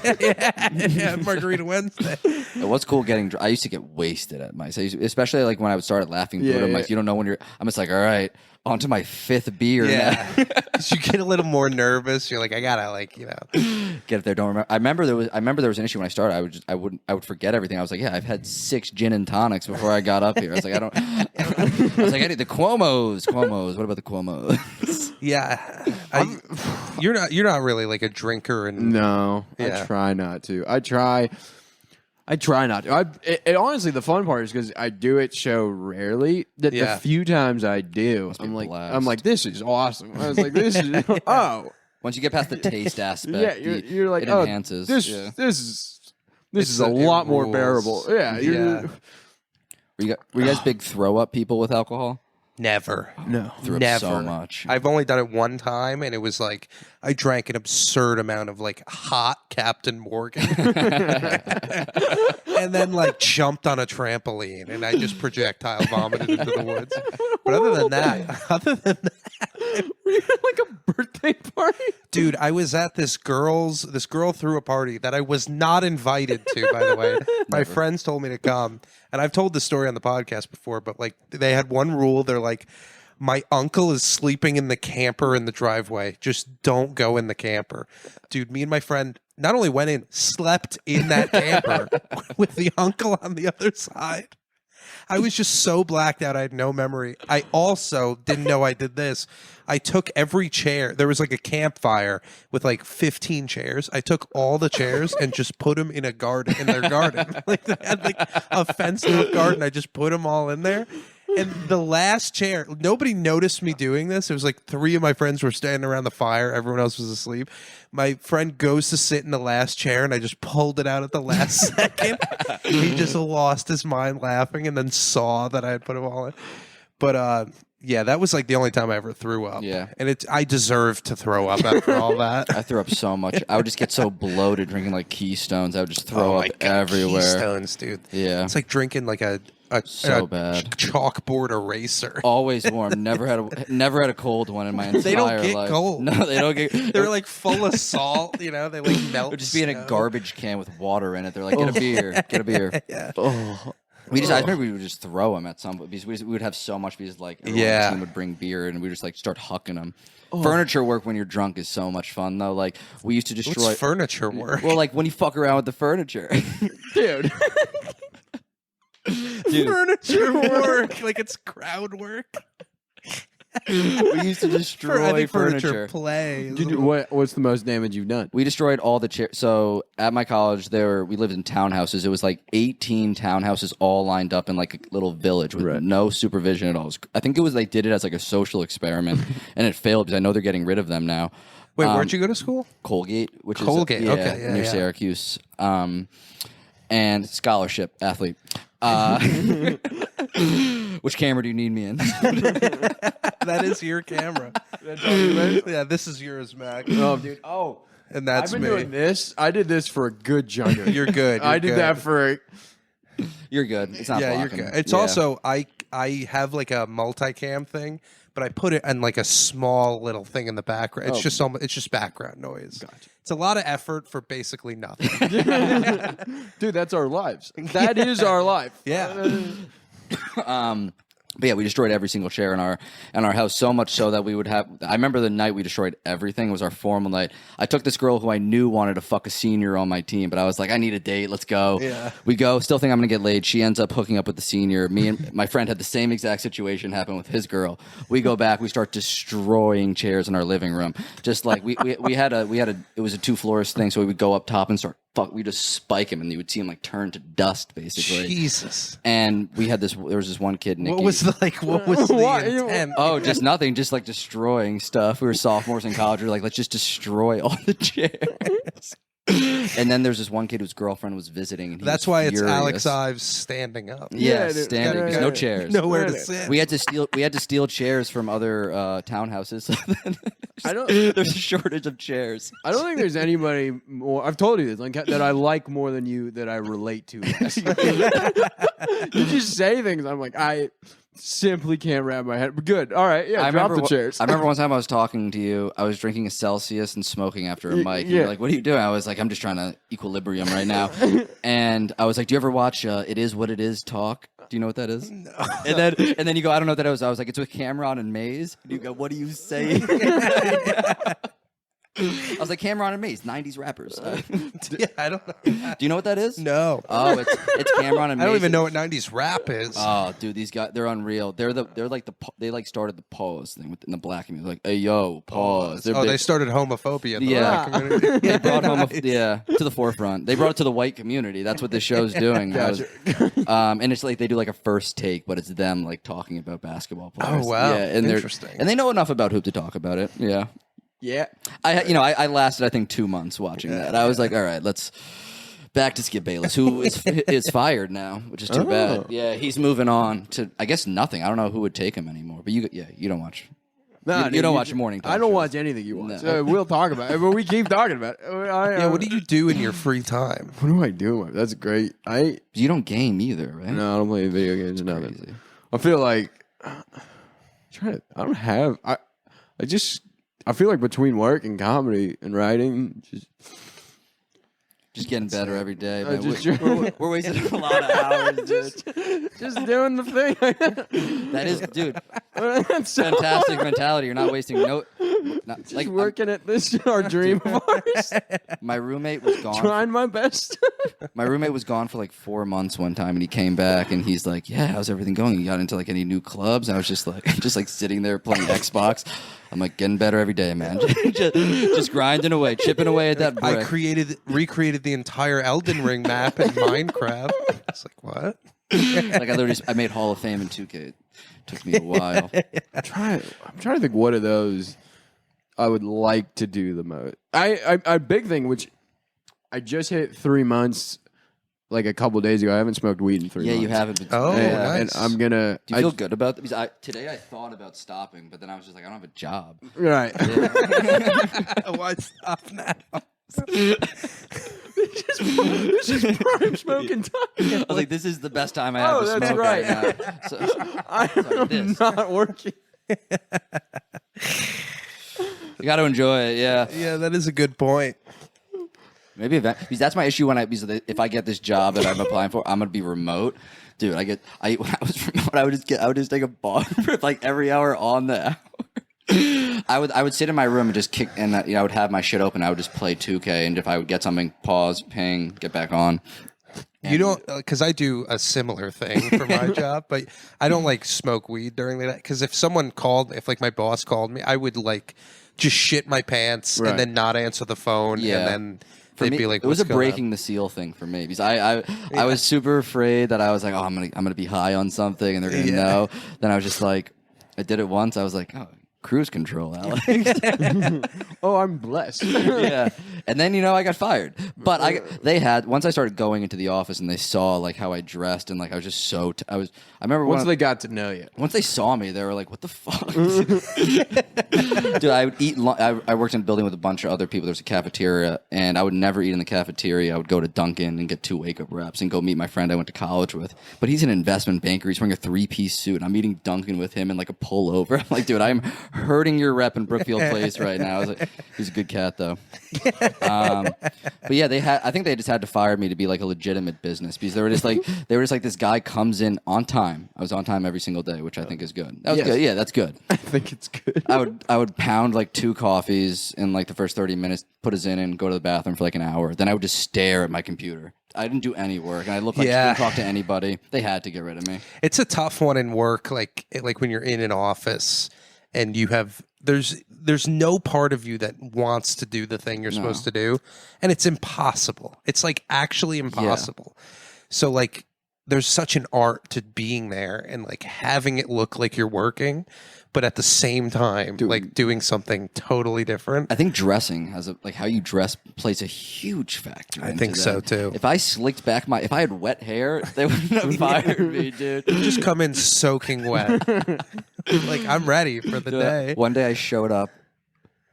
yeah, Margarita Wednesday. It was cool getting. I used to get wasted at mice, especially like when I would start laughing through it. Like, you don't know when you're. I'm just like, all right, on to my 5th beer. Yeah, now. you get a little more nervous. You're like, I gotta get it there. Don't remember. I remember there was an issue when I started. I would forget everything. I was like, yeah, I've had 6 gin and tonics before I got up here. I was like, I was like, I need the Cuomo's. What about the Cuomo's? Yeah, you're not really like a drinker, and No, Yeah. I try not to. I try not to. It honestly, the fun part is because I do it so rarely that the few times I do, be a blast. I'm like, this is awesome. I was like, this is oh Once you get past the taste aspect, yeah. You're like, it oh, enhances. this is a lot more rules. bearable. Yeah, Yeah. Were you guys big throw up people with alcohol? never. no. Threw up Never. so much. I've only done it one time, and it was like I drank an absurd amount of like hot Captain Morgan, and then like jumped on a trampoline, and I just projectile vomited into the woods. But other than that, Were you at like a birthday party? dude, I was at this girl threw a party that I was not invited to, by the way. My friends told me to come, and I've told this story on the podcast before, but like they had one rule. They're like, my uncle is sleeping in the camper in the driveway. Just don't go in the camper. Dude, me and my friend not only went in, slept in that camper with the uncle on the other side. I was just so blacked out. I had no memory. I also didn't know I did this. I took every chair. There was like a campfire with like 15 chairs. I took all the chairs and just put them in their garden. Like they had like a fenced-off garden. I just put them all in there. And the last chair, nobody noticed me doing this. It was like 3 of my friends were standing around the fire. Everyone else was asleep. My friend goes to sit in the last chair, and I just pulled it out at the last second. He just lost his mind laughing and then saw that I had put them all in. But yeah, that was like the only time I ever threw up. Yeah. And I deserved to throw up after all that. I threw up so much. I would just get so bloated drinking like Keystones. I would just throw up everywhere. Keystones, dude. Yeah. It's like drinking like a bad chalkboard eraser. Always warm. Never had a cold one in my entire life. They don't get cold. No, they don't get. They're like full of salt, you know. They like melt. Would just be in a snow. garbage can with water in it. They're like, get a beer, get a beer. Yeah. Oh. I remember we would just throw them at some because we would have so much because like everyone on the team would bring beer and we just like start hucking them. Furniture work when you're drunk is so much fun though. Like we used to destroy What's furniture work. Well, like when you fuck around with the furniture, Dude. Furniture work, like it's crowd work. we used to destroy furniture play. Dude, what's the most damage you've done? We destroyed all the chairs. So at my college, we lived in townhouses. It was like 18 townhouses all lined up in like a little village with no supervision at all. I think they did it as like a social experiment, and it failed because I know they're getting rid of them now. Wait, where'd you go to school? Colgate, which Colgate, is okay, near Syracuse, and scholarship athlete. Which camera do you need me in? That is your camera. Yeah, this is yours, Mac. Oh, dude. Oh, and that's I've me. been doing this. I did this for a good chunk of it. You're good. I did that for. You're good. It's not you're blocking. good. It's also I have like a multicam thing, but I put it in like a small little thing in the background. It's just background noise. Gotcha. It's a lot of effort for basically nothing. Dude, that's our lives. That is our life. Yeah. But yeah, we destroyed every single chair in our house, so much so that we would have. I remember the night we destroyed everything. It was our formal night. I took this girl who I knew wanted to fuck a senior on my team, but I was like, I need a date. Let's go. Yeah. We go. Still think I'm gonna get laid. She ends up hooking up with the senior. Me and my friend had the same exact situation happen with his girl. We go back. We start destroying chairs in our living room. Just like we had a it was a 2 floors thing, so we would go up top and start we just spike him, and you would see him like turn to dust, basically. Jesus. And we had there was this one kid, Nicky. What was the intent? Oh, just nothing, just like destroying stuff. We were sophomores in college. We were like, let's just destroy all the chairs. And then there's this one kid whose girlfriend was visiting. And that's why it's Alex Ives standing up. Yeah, standing. There's no chairs. Nowhere to sit. We had to steal chairs from other townhouses. There's a shortage of chairs. I don't think there's anybody more. I've told you this, like, that I like more than you, that I relate to. You just say things. I'm like, I simply can't wrap my head. But good. All right. Yeah. Drop the chairs. I remember one time I was talking to you. I was drinking a Celsius and smoking after a mic. And you're like, what are you doing? I was like, I'm just trying to equilibrium right now. And I was like, do you ever watch It Is What It Is talk? Do you know what that is? No. And then you go, I don't know what that is. I was like, it's with Cameron and Maze. And you go, what are you saying? I was like, Cameron and Maze, 90s rappers. Yeah, I don't know. Do you know what that is? No. Oh, it's Cameron and Maze. I don't even know what 90s rap is. Oh, dude, these guys, they're unreal. They started the pause thing in the black community. Like, hey, yo, pause. They started homophobia in the black community. They brought to the forefront. They brought it to the white community. That's what this show's doing. Gotcha. And it's like they do like a first take, but it's them like talking about basketball players. Oh, wow. Yeah, and interesting. And they know enough about hoop to talk about it. Yeah. Yeah. I lasted, I think, 2 months watching that. I was like, all right, let's back to Skip Bayless, who is fired now, which is too bad. Yeah, he's moving on to, I guess, nothing. I don't know who would take him anymore. But you don't watch. No, you don't watch morning talk I don't shows. watch anything you watch. No. We'll talk about it, but we keep talking about it. What do you do in your free time? What do I do? That's great. You don't game either, right? No, I don't play video games or nothing. Crazy. I feel like I feel like between work and comedy and writing, just getting better every day. Man. We're wasting a lot of hours, dude. just doing the thing. That is, dude. Fantastic mentality. You're not wasting just working at this our dream of ours. My roommate was gone. Trying my best. My roommate was gone for like 4 months one time, and he came back, and he's like, "Yeah, how's everything going? You got into like any new clubs?" And I was just like sitting there playing Xbox. I'm like, getting better every day, man. just grinding away, chipping away at that brick. I recreated the entire Elden Ring map in Minecraft. It's like, what? Like I made Hall of Fame in 2K. It took me a while. I'm trying to think what of those I would like to do the most. I big thing, which I just hit 3 months like a couple days ago. I haven't smoked weed in 3 months. Yeah, you haven't been. Oh, nice. And I'm gonna. Do you feel good about that? Because today I thought about stopping, but then I was just like, I don't have a job. Right. Why stop now? This is prime smoking time. I was like, this is the best time I have to that's smoke right. now. I'm not working. You got to enjoy it, yeah. Yeah, that is a good point. Maybe because that's my issue because if I get this job that I'm applying for, I'm gonna be remote, dude. When I was remote, I would just take a bong rip like every hour on the hour. I would sit in my room and just kick, and I would have my shit open. I would just play 2K, and if I would get something, pause, ping, get back on. You don't, because I do a similar thing for my job, but I don't like smoke weed during the night. Because if like my boss called me, I would like just shit my pants and then not answer the phone, and then. They'd be like, it was a breaking the seal thing for me because I was super afraid that I was like, oh, I'm gonna be high on something and they're gonna know. Then I was just like, I did it once. I was like, oh, cruise control, Alex. Oh, I'm blessed. Yeah, and then I got fired. But once I started going into the office and they saw like how I dressed and like I was just so I remember once they got to know you. Once they saw me, they were like, "What the fuck?" Dude, I would eat. I worked in a building with a bunch of other people. There's a cafeteria, and I would never eat in the cafeteria. I would go to Dunkin' and get 2 wake-up reps and go meet my friend I went to college with. But he's an investment banker. He's wearing a 3-piece suit, and I'm eating Dunkin' with him in like a pullover. I'm like, dude, I'm hurting your rep in Brookfield Place right now. I was like, he's a good cat though. But yeah, I think they just had to fire me to be like a legitimate business because they were just like this guy comes in on time. I was on time every single day, which I think is good. That was good. Yeah, that's good. I think it's good. I would pound like 2 coffees in like the first 30 minutes, put us in and go to the bathroom for like an hour. Then I would just stare at my computer. I didn't do any work, and I looked like I didn't talk to anybody. They had to get rid of me. It's a tough one in work, like when you're in an office and you have there's no part of you that wants to do the thing you're supposed to do, and it's impossible. It's like actually impossible. So like there's such an art to being there and like having it look like you're working, but at the same time like doing something totally different. I think dressing has like how you dress plays a huge factor. I think so too. If I slicked back if I had wet hair, they wouldn't have fired me, dude. You just come in soaking wet. Like I'm ready for the day. One day I showed up,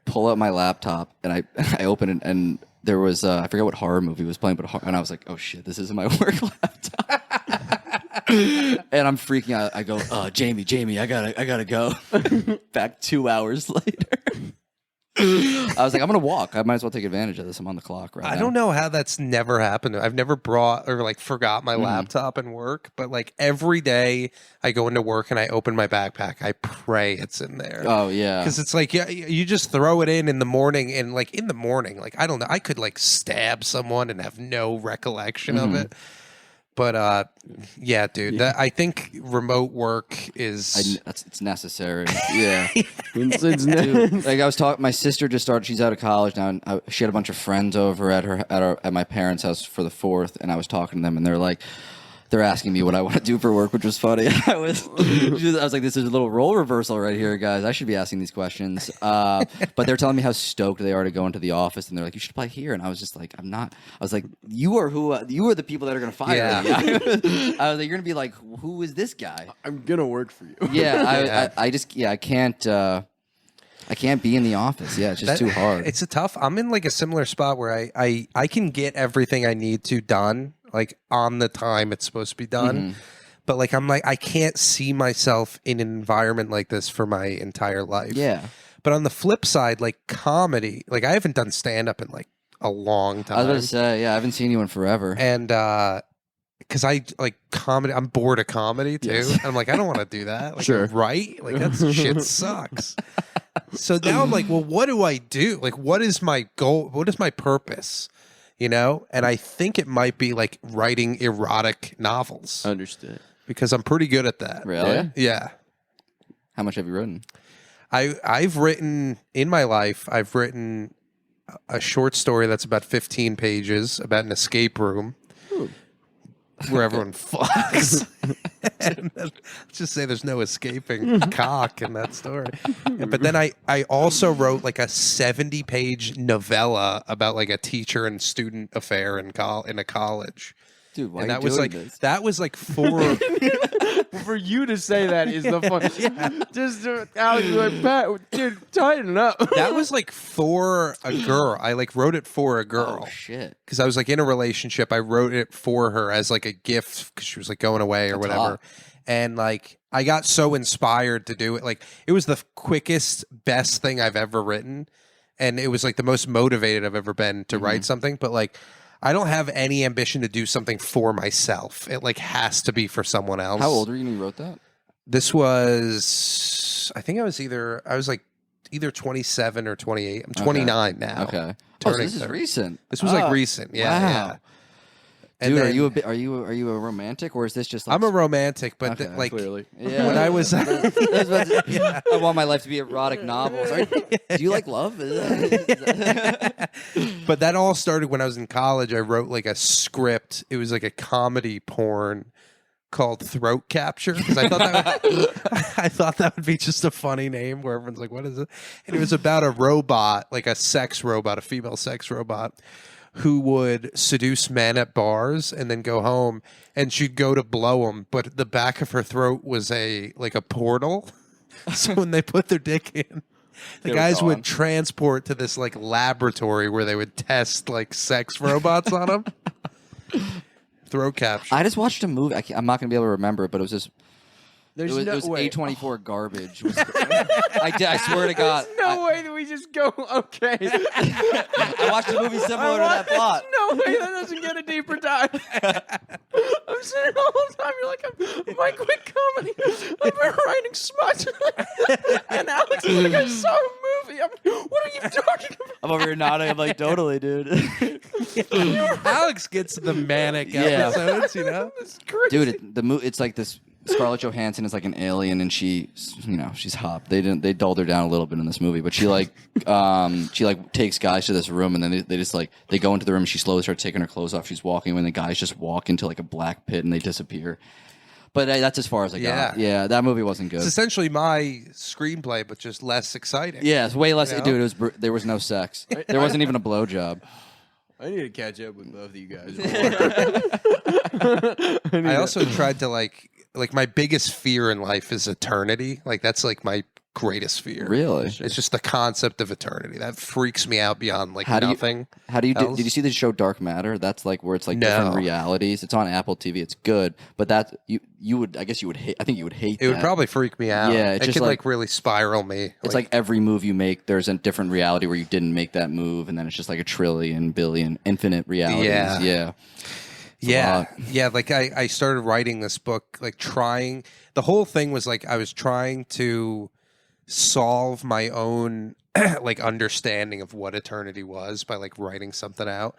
pull out my laptop, and I opened it, and there was I forget what horror movie was playing, and I was like, oh shit, this isn't my work laptop. And I'm freaking out. I go, Jamie, I gotta go. Back 2 hours later. I was like, I'm gonna walk. I might as well take advantage of this. I'm on the clock right now. I don't know how that's never happened. I've never brought or like forgot my laptop in work, but like every day I go into work and I open my backpack, I pray it's in there. Oh yeah, because it's like you just throw it in the morning, and like in the morning, like I don't know, I could like stab someone and have no recollection of it. But yeah, dude, I think remote work is it's necessary. Yeah, Dude, like I was talking, my sister just started. She's out of college now, and she had a bunch of friends over at my parents' house for the 4th, and I was talking to them, and they're asking me what I want to do for work, which was funny. I was like, this is a little role reversal right here, guys. I should be asking these questions. But they're telling me how stoked they are to go into the office, and they're like, you should apply here. And I was just like, I'm not. I was like, you are the people that are going to fire me. I was like, you're going to be like, who is this guy? I'm gonna work for you. Yeah, I can't be in the office. Yeah, it's just too hard. It's I'm in like a similar spot where I can get everything I need to done like on the time it's supposed to be done. But like I'm like I can't see myself in an environment like this for my entire life. Yeah. But on the flip side, like comedy, like I haven't done stand up in like a long time. I was about to say, yeah, I haven't seen you in forever. And because I like comedy, I'm bored of comedy too. Yes. And I'm like, I don't want to do that. Like, Sure. Right? Like that shit sucks. So now I'm like, well, what do I do? Like, what is my goal? What is my purpose? You know? And I think it might be like writing erotic novels. Understood. Because I'm pretty good at that. Really? Yeah. How much have you written? I've written in my life, I've written a short story that's about 15 pages about an escape room. Ooh. Where everyone fucks. And let's just say there's no escaping cock in that story. But then I also wrote like a 70-page novella about like a teacher and student affair in a college. Dude, why And are that you was doing like this? that was like 4 For you to say that is the fun. Just Alex, like, Pat, dude, tighten up. that was like for a girl. I like wrote it for a girl. Oh shit! Because I was like in a relationship. I wrote it for her as like a gift because she was like going away or whatever. hot. And like I got so inspired to do it. Like it was the quickest, best thing I've ever written. And it was like the most motivated I've ever been to write something. But like I don't have any ambition to do something for myself. It like has to be for someone else. How old were you when you wrote that? This was, I think I was like either 27 or 28. I'm 29 now. Okay. Oh, so Turning this is 30. recent. This was like recent. Yeah. Wow. Yeah. And Dude, then- are you a romantic, or is this just? Like, I'm a romantic, but Okay, like Clearly. yeah. when I was I want my life to be erotic novels. Do you like love? but that all started when I was in college. I wrote like a script. It was like a comedy porn called Throat Capture because I thought that would be just a funny name where everyone's like, what is it? And it was about a robot, like a sex robot, a female sex robot who would seduce men at bars and then go home, and she'd go to blow them, but the back of her throat was a portal. So when they put their dick in, the guys would transport to this like laboratory where they would test like sex robots on them. Throat capture. I just watched a movie. I'm not gonna be able to remember it, but it was just. There's It was way. A24 garbage. I swear to God. There's no way that we just go, okay. I watched a movie similar to that plot. No way that doesn't get a deeper dive. I'm sitting all the time. You're like, I'm Mike Quick Comedy. I've been writing smut. And Alex is like, I saw a movie. What are you talking about? I'm over here nodding. I'm like, totally, dude. Alex gets the manic Yeah. episodes, you know? It's crazy. Dude, it's like this Scarlett Johansson is like an alien, and she's hot. They dulled her down a little bit in this movie, but she takes guys to this room, and then they just they go into the room, and she slowly starts taking her clothes off. She's walking when the guys just walk into like a black pit and they disappear. But that's as far as I got. Yeah, that movie wasn't good. It's essentially my screenplay, but just less exciting. Yeah, it's way less. Dude, there was no sex. There wasn't even a blowjob. I need to catch up with both of you guys. I also tried to like my biggest fear in life is eternity. Like that's like my greatest fear. Really? It's just the concept of eternity that freaks me out beyond nothing. How do you do? Did you see the show Dark Matter? That's like where it's like different realities. It's on Apple TV. It's good, but that you would I guess you would hate. I think you would hate. It would probably freak me out. Yeah, it could like really spiral me. It's like every move you make, there's a different reality where you didn't make that move, and then it's just like a trillion, billion, infinite realities. Yeah. Like I started writing this book, like trying. The whole thing was like I was trying to solve my own like understanding of what eternity was by like writing something out,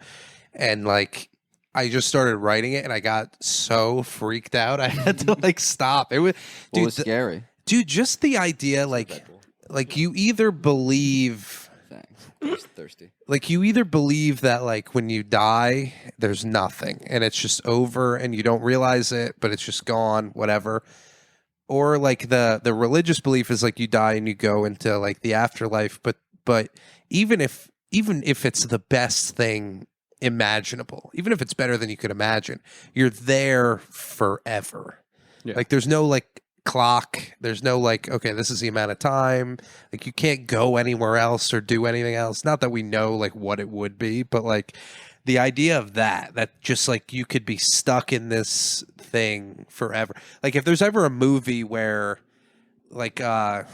and like I just started writing it, and I got so freaked out I had to like stop. It was scary, dude. Just the idea, like you either believe. I was thirsty. Like you either believe that like when you die there's nothing and it's just over and you don't realize it, but it's just gone, whatever. Or like the religious belief is like you die and you go into like the afterlife, but even if it's the best thing imaginable, even if it's better than you could imagine, you're there forever. Yeah. Like there's no like clock, there's no like, okay, this is the amount of time, like you can't go anywhere else or do anything else. Not that we know like what it would be, but like the idea of that just like you could be stuck in this thing forever. Like if there's ever a movie where like I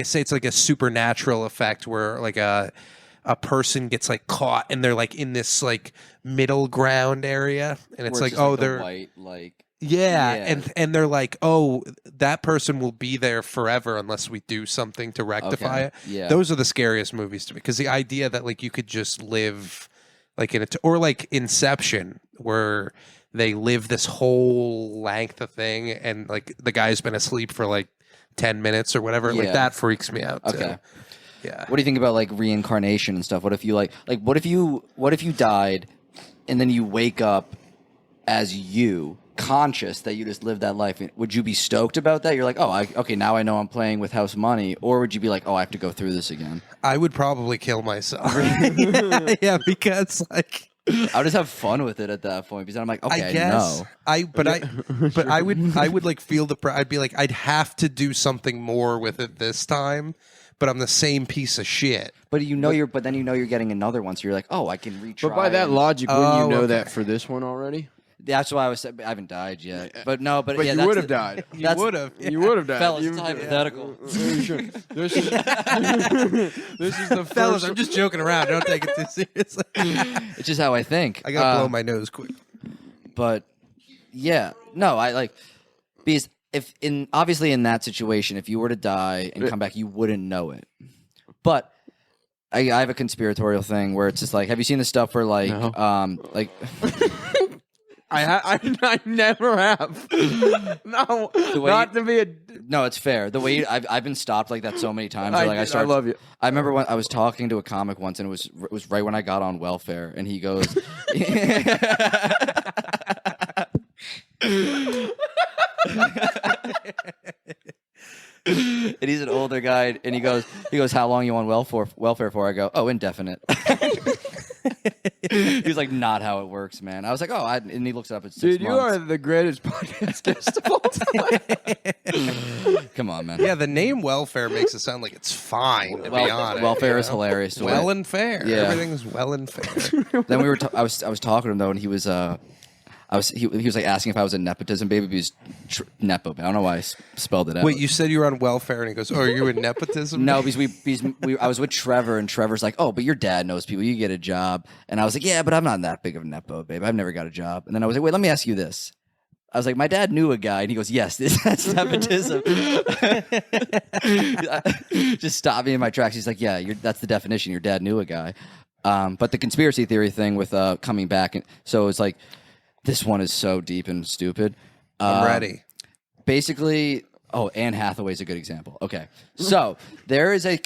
say it's like a supernatural effect where like a person gets like caught and they're like in this like middle ground area and it's like, oh, they're white, like and they're like, oh, that person will be there forever unless we do something to rectify it. Yeah. Those are the scariest movies to me because the idea that like you could just live like in or like Inception where they live this whole length of thing and like the guy's been asleep for like 10 minutes or whatever. Like that freaks me out too. Okay. Yeah. What do you think about like reincarnation and stuff? What if you like what if you died and then you wake up as you conscious that you just lived that life? Would you be stoked about that? You're like, oh, okay, now I know I'm playing with house money. Or would you be like, oh, I have to go through this again? I would probably kill myself. Yeah, because like I would just have fun with it at that point because I'm like, okay, I guess I would like feel I'd be like, I'd have to do something more with it this time. But I'm the same piece of shit. But then you know you're getting another one, so you're like, oh, I can retry. But by that logic, wouldn't you know that for this one already? That's why I haven't died yet. But no, but yeah, you would have died. You would have. You would have died. Fellas, it's hypothetical. This is the fellas. I'm just joking around. Don't take it too seriously. It's just how I think. I gotta blow my nose quick. But yeah, no, I like because obviously in that situation, if you were to die and come back, you wouldn't know it. But I have a conspiratorial thing where it's just like, have you seen the stuff where like like. I never have. No, not to be a. No, it's fair. The way I've been stopped like that so many times. I love you. I remember when I was talking to a comic once, and it was right when I got on welfare, and he goes. And he's an older guy, and he goes, how long you on welfare for? I go, oh, indefinite. He's like, not how it works, man. I was like, oh, and he looks up at 6 months. Dude, you are the greatest podcast guest of all time. Come on, man. Yeah, the name welfare makes it sound like it's fine, to be honest. Welfare is hilarious. Well and fair. Yeah. Everything's well and fair. Then I was talking to him, though, and he was... he was like asking if I was a nepotism baby. He was nepo. I don't know why I spelled it out. Wait, you said you were on welfare, and he goes, "Oh, are you a nepotism?" No, because I was with Trevor, and Trevor's like, "Oh, but your dad knows people. You get a job." And I was like, "Yeah, but I'm not that big of a nepo babe. I've never got a job." And then I was like, "Wait, let me ask you this." I was like, "My dad knew a guy," and he goes, "Yes, that's nepotism." Just stop me in my tracks. He's like, "Yeah, that's the definition. Your dad knew a guy." But the conspiracy theory thing with coming back, so it's like. This one is so deep and stupid. I'm ready. basically, Anne Hathaway's a good example. Okay, so there is a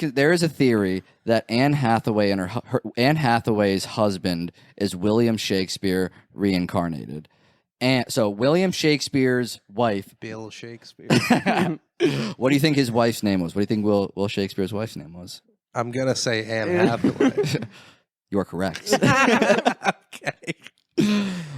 theory that Anne Hathaway and Anne Hathaway's husband is William Shakespeare reincarnated, and so William Shakespeare's wife, Bill Shakespeare. What do you think his wife's name was? What do you think Will Shakespeare's wife's name was? I'm gonna say Anne Hathaway. You are correct. Okay.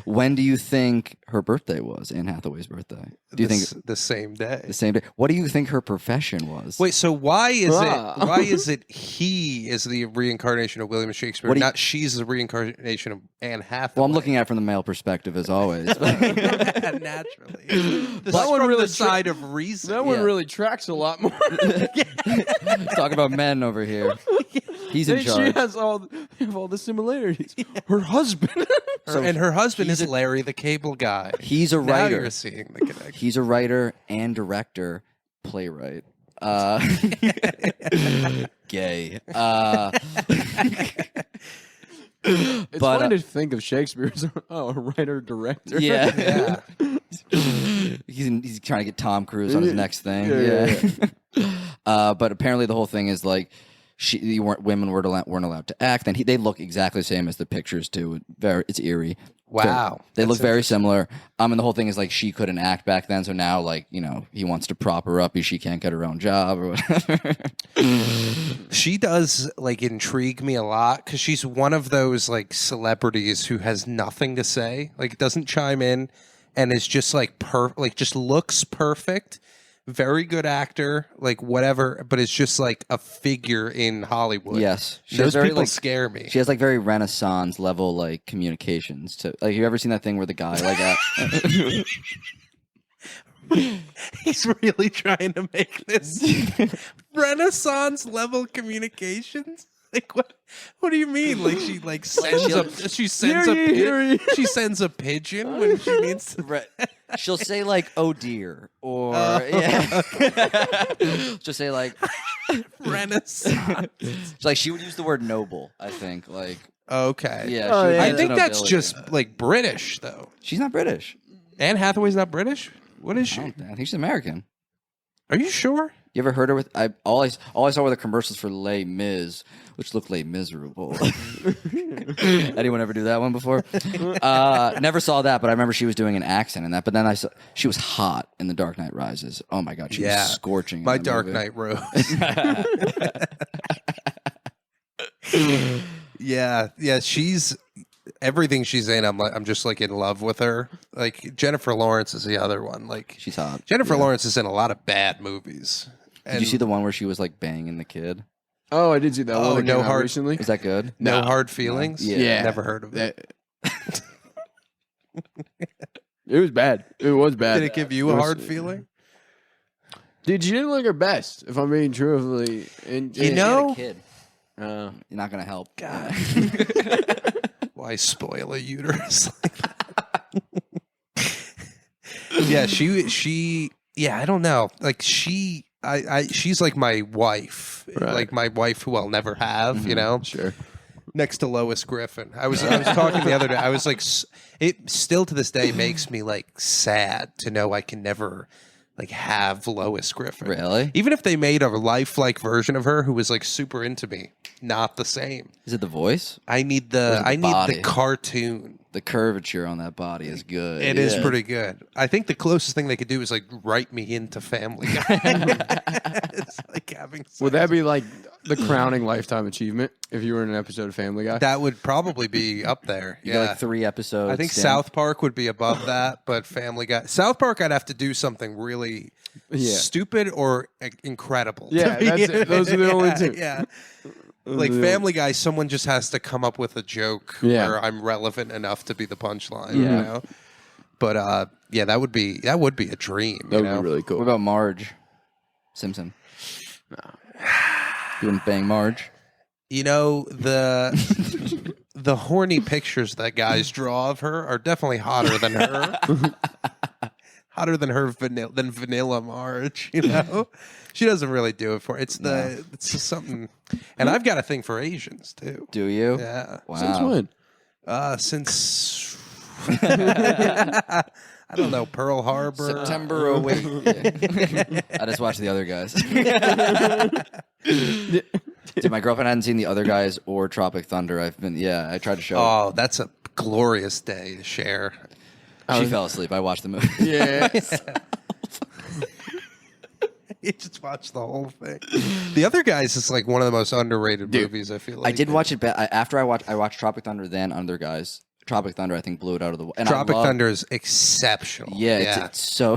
When do you think her birthday was? Anne Hathaway's birthday. Do you think the same day? the same day? What do you think her profession was? Wait, so why is it he is the reincarnation of William Shakespeare, not she's the reincarnation of Anne Hathaway? Well, I'm looking at it from the male perspective as always. Naturally. That one really the side of reason. That one really tracks a lot more. Talk about men over here. He's in charge. She has all the similarities. Her husband. And her husband is Larry the Cable Guy. He's a Now writer. you're seeing the connection. He's a writer and director, playwright. Gay. It's funny to think of Shakespeare as a writer-director. Yeah. He's trying to get Tom Cruise on his next thing. Yeah. But apparently the whole thing is like women weren't allowed to act, and they look exactly the same as the pictures do. It's eerie. Wow. They look very similar. And the whole thing is like she couldn't act back then, so now like, he wants to prop her up because she can't get her own job or whatever. She does like intrigue me a lot because she's one of those like celebrities who has nothing to say, like doesn't chime in, and is just like just looks perfect. Very good actor, like whatever, but it's just like a figure in Hollywood. Yes. Those people scare me. She has like very Renaissance level like communications to like. You ever seen that thing where the guy like that? He's really trying to make this Renaissance level communications. Like what do you mean? Like she like sends a pigeon when she needs to. Right. She'll say like "oh dear" or yeah. She'll say like Renaissance. It's like she would use the word noble. I think like okay. Yeah. I think that's just like British though. She's not British. Anne Hathaway's not British. What is she? I think she's American. Are you sure? You ever heard her with? All I saw were the commercials for Les Mis, which looked like miserable. Anyone ever do that one before? Never saw that, but I remember she was doing an accent in that. But then I saw she was hot in The Dark Knight Rises. Oh my god, she was scorching. My Dark Knight Rose. Yeah. She's everything she's in. I'm just like in love with her. Like Jennifer Lawrence is the other one. Like she's hot. Jennifer Lawrence is in a lot of bad movies. Did you see the one where she was like banging the kid? Oh, I did see that one. Oh, No Hard recently. Is that good? No Hard Feelings? Yeah. Never heard of it. It was bad. It was bad. Did it give you a hard feeling? Dude, she didn't look her best, if I'm being truthfully. And, You know? She had a kid. You're not gonna help. God. Why spoil a uterus like that? Yeah, she I don't know. Like she's like my wife. Right. Like my wife who I'll never have, you know? Sure. Next to Lois Griffin. I was talking the other day. I was like, it still to this day makes me like sad to know I can never like have Lois Griffin. Really? Even if they made a lifelike version of her who was like super into me, not the same. Is it the voice? I need the body? the cartoon. The curvature on that body is good. It is pretty good. I think the closest thing they could do is like write me into Family Guy. It's like having sex. Would that be like the crowning lifetime achievement if you were in an episode of Family Guy? That would probably be up there. You Yeah, got like 3 episodes. I think in. South Park would be above that, but Family Guy. South Park, I'd have to do something really stupid or incredible. Yeah, those are the only two. Yeah. Like Family Guy, someone just has to come up with a joke where I'm relevant enough to be the punchline. You know? But that would be a dream. That would be really cool. What about Marge Simpson? No. You wouldn't bang Marge? You know, the horny pictures that guys draw of her are definitely hotter than her. Hotter than Vanilla Marge, you know? She doesn't really do it for it's just something. And I've got a thing for Asians too. Do you? Yeah. Wow. Since when? Since I don't know, Pearl Harbor. September 08. I just watched The Other Guys. Dude, my girlfriend hadn't seen The Other Guys or Tropic Thunder. I tried to show her. Oh, that's a glorious day to share. She fell asleep. I watched the movie. Yeah. You just watched the whole thing. The Other Guys is like one of the most underrated movies, I feel like. I did watch it after I watched Tropic Thunder, then Other Guys. Tropic Thunder, I think, blew it out of the water. Tropic Thunder is exceptional. Yeah. It's so...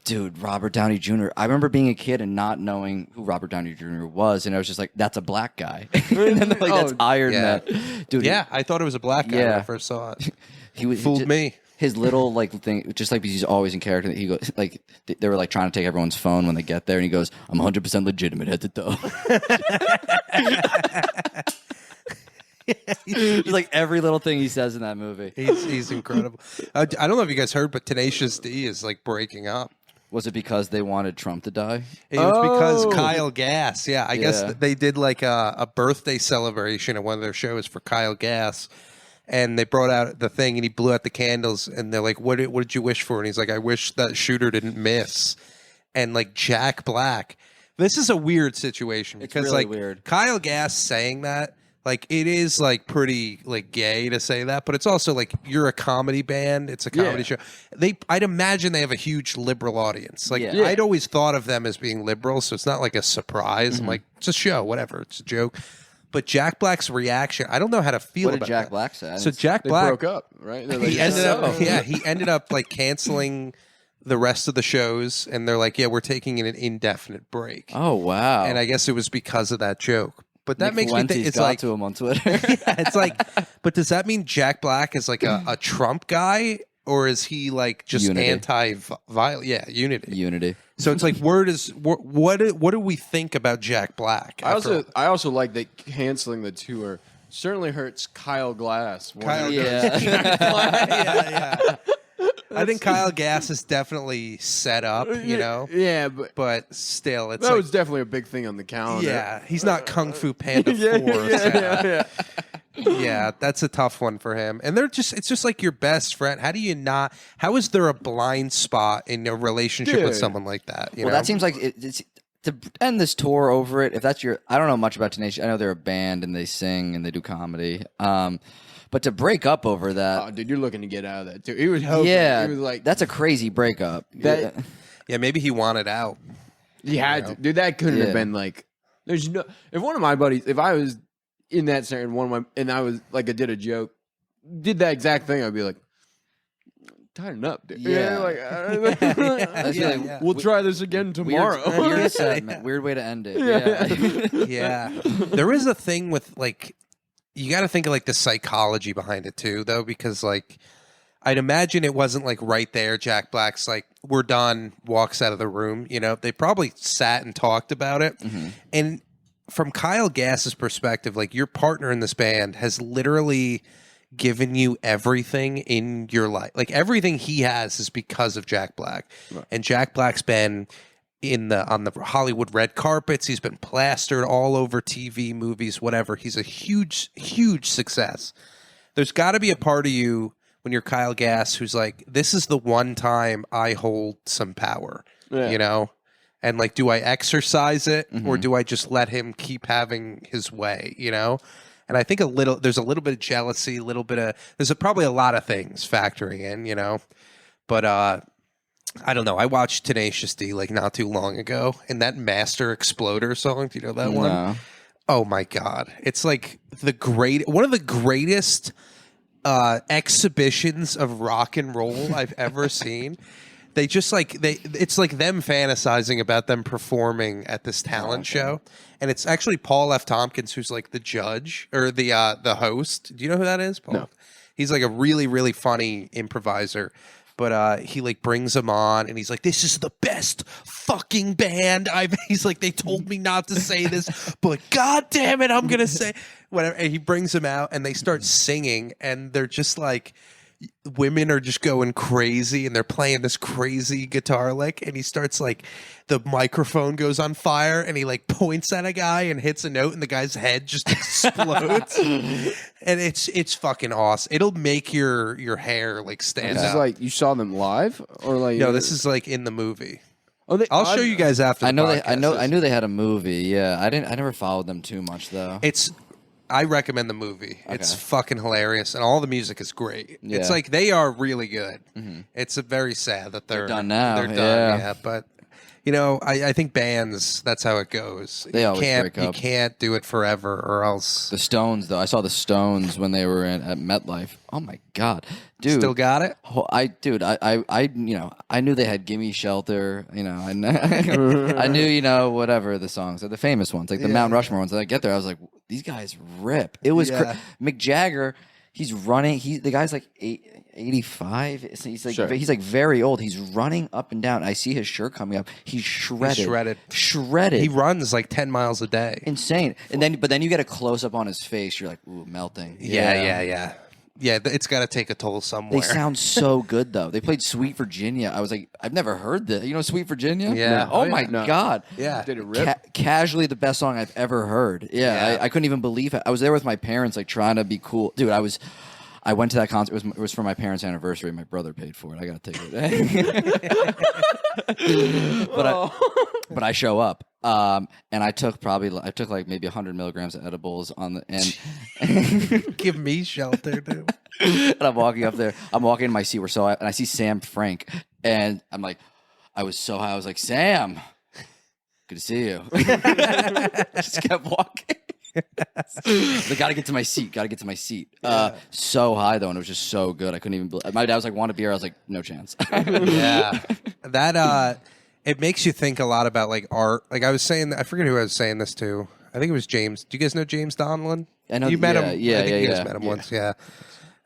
Dude, Robert Downey Jr. I remember being a kid and not knowing who Robert Downey Jr. was, and I was just like, that's a black guy. And then that's Iron Man. Dude, yeah, I thought it was a black guy when I first saw it. Fooled me. His little thing, just like because he's always in character. He goes like they were like trying to take everyone's phone when they get there, and he goes, "I'm 100% legitimate head to toe." Just like every little thing he says in that movie. He's incredible. I don't know if you guys heard, but Tenacious D is like breaking up. Was it because they wanted Trump to die? It was because Kyle Gass. Yeah, I guess they did like a birthday celebration at one of their shows for Kyle Gass. And they brought out the thing, and he blew out the candles, and they're like, what did you wish for? And he's like, I wish that shooter didn't miss. And like Jack Black. This is a weird situation because really like weird. Kyle Gass saying that, like it is like pretty like gay to say that, but it's also like you're a comedy band, it's a comedy show. I'd imagine they have a huge liberal audience. Like I'd always thought of them as being liberal, so it's not like a surprise. I'm like, it's a show, whatever, it's a joke. But Jack Black's reaction, I don't know how to feel about What did Jack that. Black say? So Jack They Black broke up, right? They're like, he ended up like canceling the rest of the shows, and they're like, yeah, we're taking an indefinite break. Oh wow! And I guess it was because of that joke. But that Nick makes me think Fuente's it's got like to him on Twitter. it's like, but does that mean Jack Black is like a Trump guy, or is he like just Unity. anti-violent? Yeah, unity. Unity. So it's like, what do we think about Jack Black? I also like that canceling the tour certainly hurts Kyle Glass. Kyle Yeah. yeah. I think Kyle Gass is definitely set up, you know. Yeah, But still, it's that like, was definitely a big thing on the calendar. yeah, he's not Kung Fu Panda 4. Yeah, that's a tough one for him. And it's just like your best friend. How is there a blind spot in a relationship with someone like that? You know? That seems like it's to end this tour over it. If that's I don't know much about Tenacious. I know they're a band and they sing and they do comedy. But to break up over that, Oh, dude, you're looking to get out of that too. He was hoping. yeah, He was like, that's a crazy breakup. That- Yeah, maybe he wanted out. he had to. Dude, that couldn't have been like, there's no, if one of my buddies, if I was in that scenario and I was like, I did a joke, did that exact thing, I'd be like, tighten up, dude. Yeah. We'll try this again tomorrow. Weird segment, weird way to end it. Yeah. There is a thing with like, you got to think of like the psychology behind it too, though, because like I'd imagine it wasn't like right there. Jack Black's like, we're done, walks out of the room. You know, they probably sat and talked about it. Mm-hmm. And from Kyle Gass's perspective, like your partner in this band has literally given you everything in your life. Like everything he has is because of Jack Black. Right. And Jack Black's been on the Hollywood red carpets. He's been plastered all over TV, movies, whatever. He's a huge, huge success. There's got to be a part of you when you're Kyle Gass who's like, this is the one time I hold some power, you know? And like, do I exercise it or do I just let him keep having his way, you know? And I think there's a little bit of jealousy, there's probably a lot of things factoring in, you know? But I don't know. I watched Tenacious D like not too long ago, and that Master Exploder song, do you know that one? Oh my God. It's like one of the greatest exhibitions of rock and roll I've ever seen. They just like it's like them fantasizing about them performing at this talent show, and it's actually Paul F. Tompkins who's like the judge or the host. Do you know who that is, Paul? No. He's like a really, really funny improviser. But he like brings them on, and he's like, "This is the best fucking band He's like, "They told me not to say this, but God damn it, I'm gonna say whatever." And he brings them out, and they start singing, and they're just like women are just going crazy and they're playing this crazy guitar lick, and he starts like the microphone goes on fire and he like points at a guy and hits a note and the guy's head just explodes. And it's fucking awesome. It'll make your hair like stand This out. is like you saw them live or like No, this is like in the movie. Oh, I'll show you guys after. I know the podcast. I knew they had a movie. Yeah, I never followed them too much though. I recommend the movie. Okay. It's fucking hilarious, and all the music is great. Yeah. It's like they are really good. It's very sad that they're done now, They're done, yeah. but you know, I think bands, that's how it goes. They always break You up. can't do it forever, or else. The Stones, though, I saw the Stones when they were at MetLife. Oh my god, dude! Still got it? I knew they had "Gimme Shelter." You know, I knew whatever the songs, the famous ones, like the Mount Rushmore ones. And I get there, I was like, these guys rip. It was Mick Jagger. He's running. The guy's like 85. He's like he's like very old. He's running up and down. I see his shirt coming up. He's shredded. Shredded. He runs like 10 miles a day. Insane. And then you get a close up on his face. You're like, ooh, melting. Yeah. It's got to take a toll somewhere. They sound so good though. They played Sweet Virginia. I was like, I've never heard this. You know Sweet Virginia? Yeah. Oh my god. Yeah. Did it rip? Casually the best song I've ever heard. Yeah. I couldn't even believe it. I was there with my parents, like trying to be cool, dude. I went to that concert. It was for my parents' anniversary. My brother paid for it. I got to take it. But I show up, and I took like maybe 100 milligrams of edibles and Give me shelter, dude. and I'm walking up there. I'm walking in my seat. And I see Sam Frank, and I'm like, I was so high. I was like, Sam, good to see you. Just kept walking. I gotta get to my seat. So high though, and it was just so good. I couldn't even believe. My dad was like, "Want a beer?" I was like, "No chance." Yeah, that it makes you think a lot about like art. Like I was saying, I forget who I was saying this to. I think it was James. Do you guys know James Donlin? I know you met him. Yeah, I think you guys yeah. met him once. Yeah,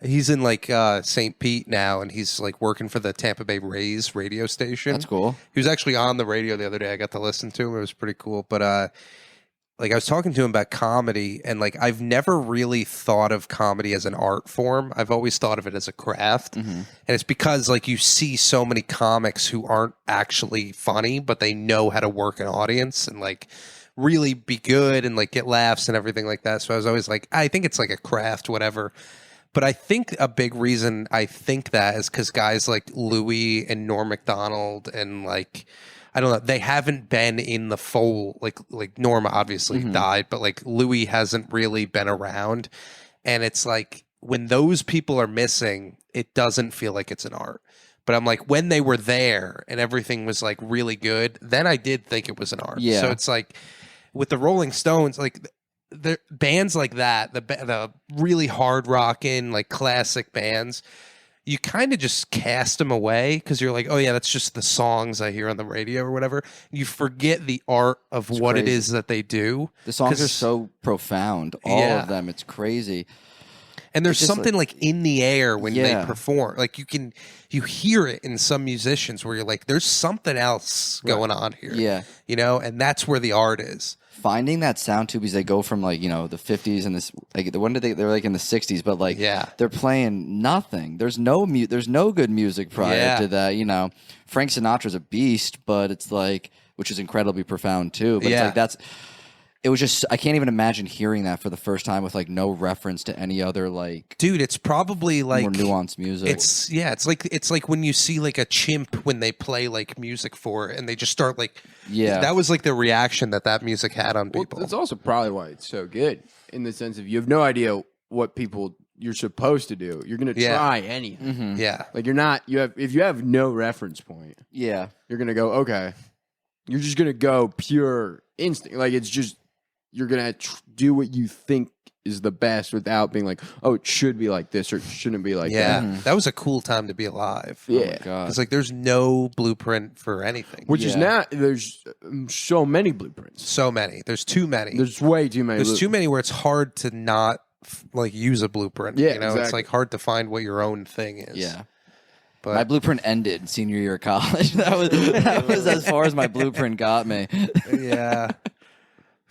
he's in like St. Pete now, and he's like working for the Tampa Bay Rays radio station. That's cool. He was actually on the radio the other day. I got to listen to him. It was pretty cool. But like I was talking to him about comedy, and like I've never really thought of comedy as an art form. I've always thought of it as a craft. And it's because like you see so many comics who aren't actually funny, but they know how to work an audience and like really be good and like get laughs and everything like that. So I was always like, I think it's like a craft, whatever. But I think a big reason I think that is because guys like Louis and Norm Macdonald and like, I don't know, they haven't been in the fold. Like Norm obviously died, but like Louis hasn't really been around. And it's like when those people are missing, it doesn't feel like it's an art. But I'm like, when they were there and everything was like really good, then I did think it was an art. Yeah. So it's like with the Rolling Stones, like the bands like that, the really hard rocking, like classic bands, you kind of just cast them away because you're like, oh yeah, that's just the songs I hear on the radio or whatever. You forget the art of what it is that they do. The songs are so profound, all of them. It's crazy. And there's something like in the air when they Yeah. perform. Like you hear it in some musicians where you're like, there's something else going on here. Yeah. You know, and that's where the art is. Finding that sound too, because they go from like, the 50s and this, like when did they're like in the 60s, but like they're playing nothing. There's no good music prior to that. Frank Sinatra's a beast, but it's like, which is incredibly profound too. But it's like it was just, I can't even imagine hearing that for the first time with like no reference to any other like, dude, it's probably like more nuanced music. It's like when you see like a chimp when they play like music for it and they just start like, that was like the reaction that music had on people. That's also probably why it's so good in the sense of you have no idea what people you're supposed to do. You're going to try anything. Yeah. Like if you have no reference point, you're going to go, okay. You're just going to go pure instinct. Like it's just, you're going to do what you think is the best without being like, oh, it should be like this or it shouldn't be like that. That was a cool time to be alive. Yeah. Oh my God. It's like there's no blueprint for anything. Which is not, there's so many blueprints. So many. There's too many. There's way too many. There's too many where it's hard to not like use a blueprint. Yeah, It's exactly. like hard to find what your own thing is. Yeah. But My blueprint ended senior year of college. That was as far as my blueprint got me. yeah.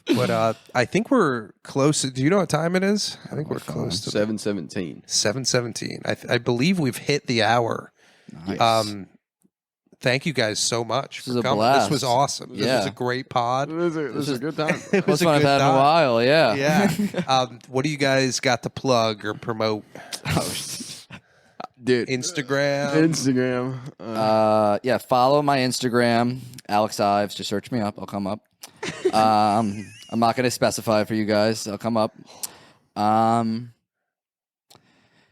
But I think we're close. Do you know what time it is? I think we're close to 7:17. 7:17. I believe we've hit the hour. Nice. Thank you guys so much for was a coming. blast. This was awesome. This Yeah. was a great pod. This is a good time. It Most was a fun I've good had in a time. while. Yeah. Yeah. What do you guys got to plug or promote? Dude, Instagram. Instagram. Follow my Instagram, Alex Ives. Just search me up. I'll come up. I'm not going to specify for you guys. I'll come up.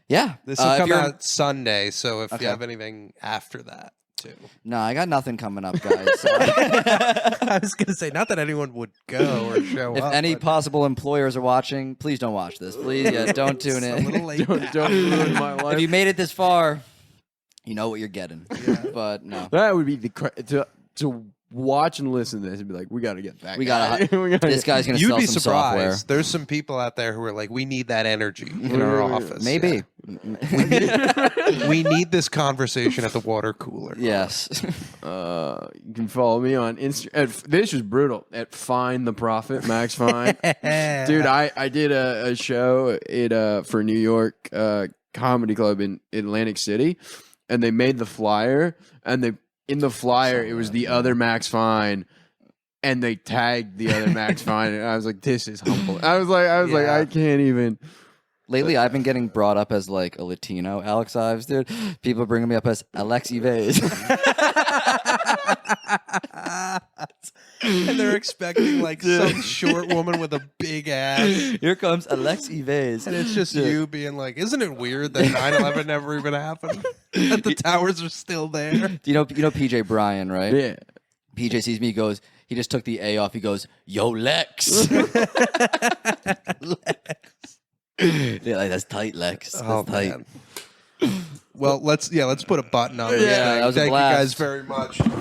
Yeah. This will come you're- out Sunday, so if Okay. you have anything after that, too. No, I got nothing coming up, guys. I was going to say, not that anyone would go or show If up. any but possible employers are watching, please don't watch this. Please, don't tune it's a in. little late. Don't ruin my life. If you made it this far, you know what you're getting. But no. That would be to watch and listen to this and be like, we got to get that. We guy. gotta. This guy's gonna You'd sell be some surprised. software. There's some people out there who are like, we need that energy in our office. Maybe. We need this conversation at the water cooler. Yes. You can follow me on Instagram. This is brutal. At Find the Prophet, Max Fine. Dude, I did a show for New York Comedy Club in Atlantic City, and they made the flyer, and in the flyer it was the other Max Fine, and they tagged the other Max Fine, and I was like, this is humble. I was like, I can't even. Lately, I've been getting brought up as like a Latino Alex Ives, dude. People are bringing me up as Alex Ives. And they're expecting like some short woman with a big ass. Here comes Alex Ives. And it's just you being like, isn't it weird that 9/11 never even happened? That the towers are still there? Do you know PJ Bryan, right? Yeah. PJ sees me, he just took the A off. He goes, yo, Lex. Yeah, like, that's tight, Lex. That's Oh, tight. man. Well, let's put a button on this Yeah, thing. that was a Thank you blast. guys very much.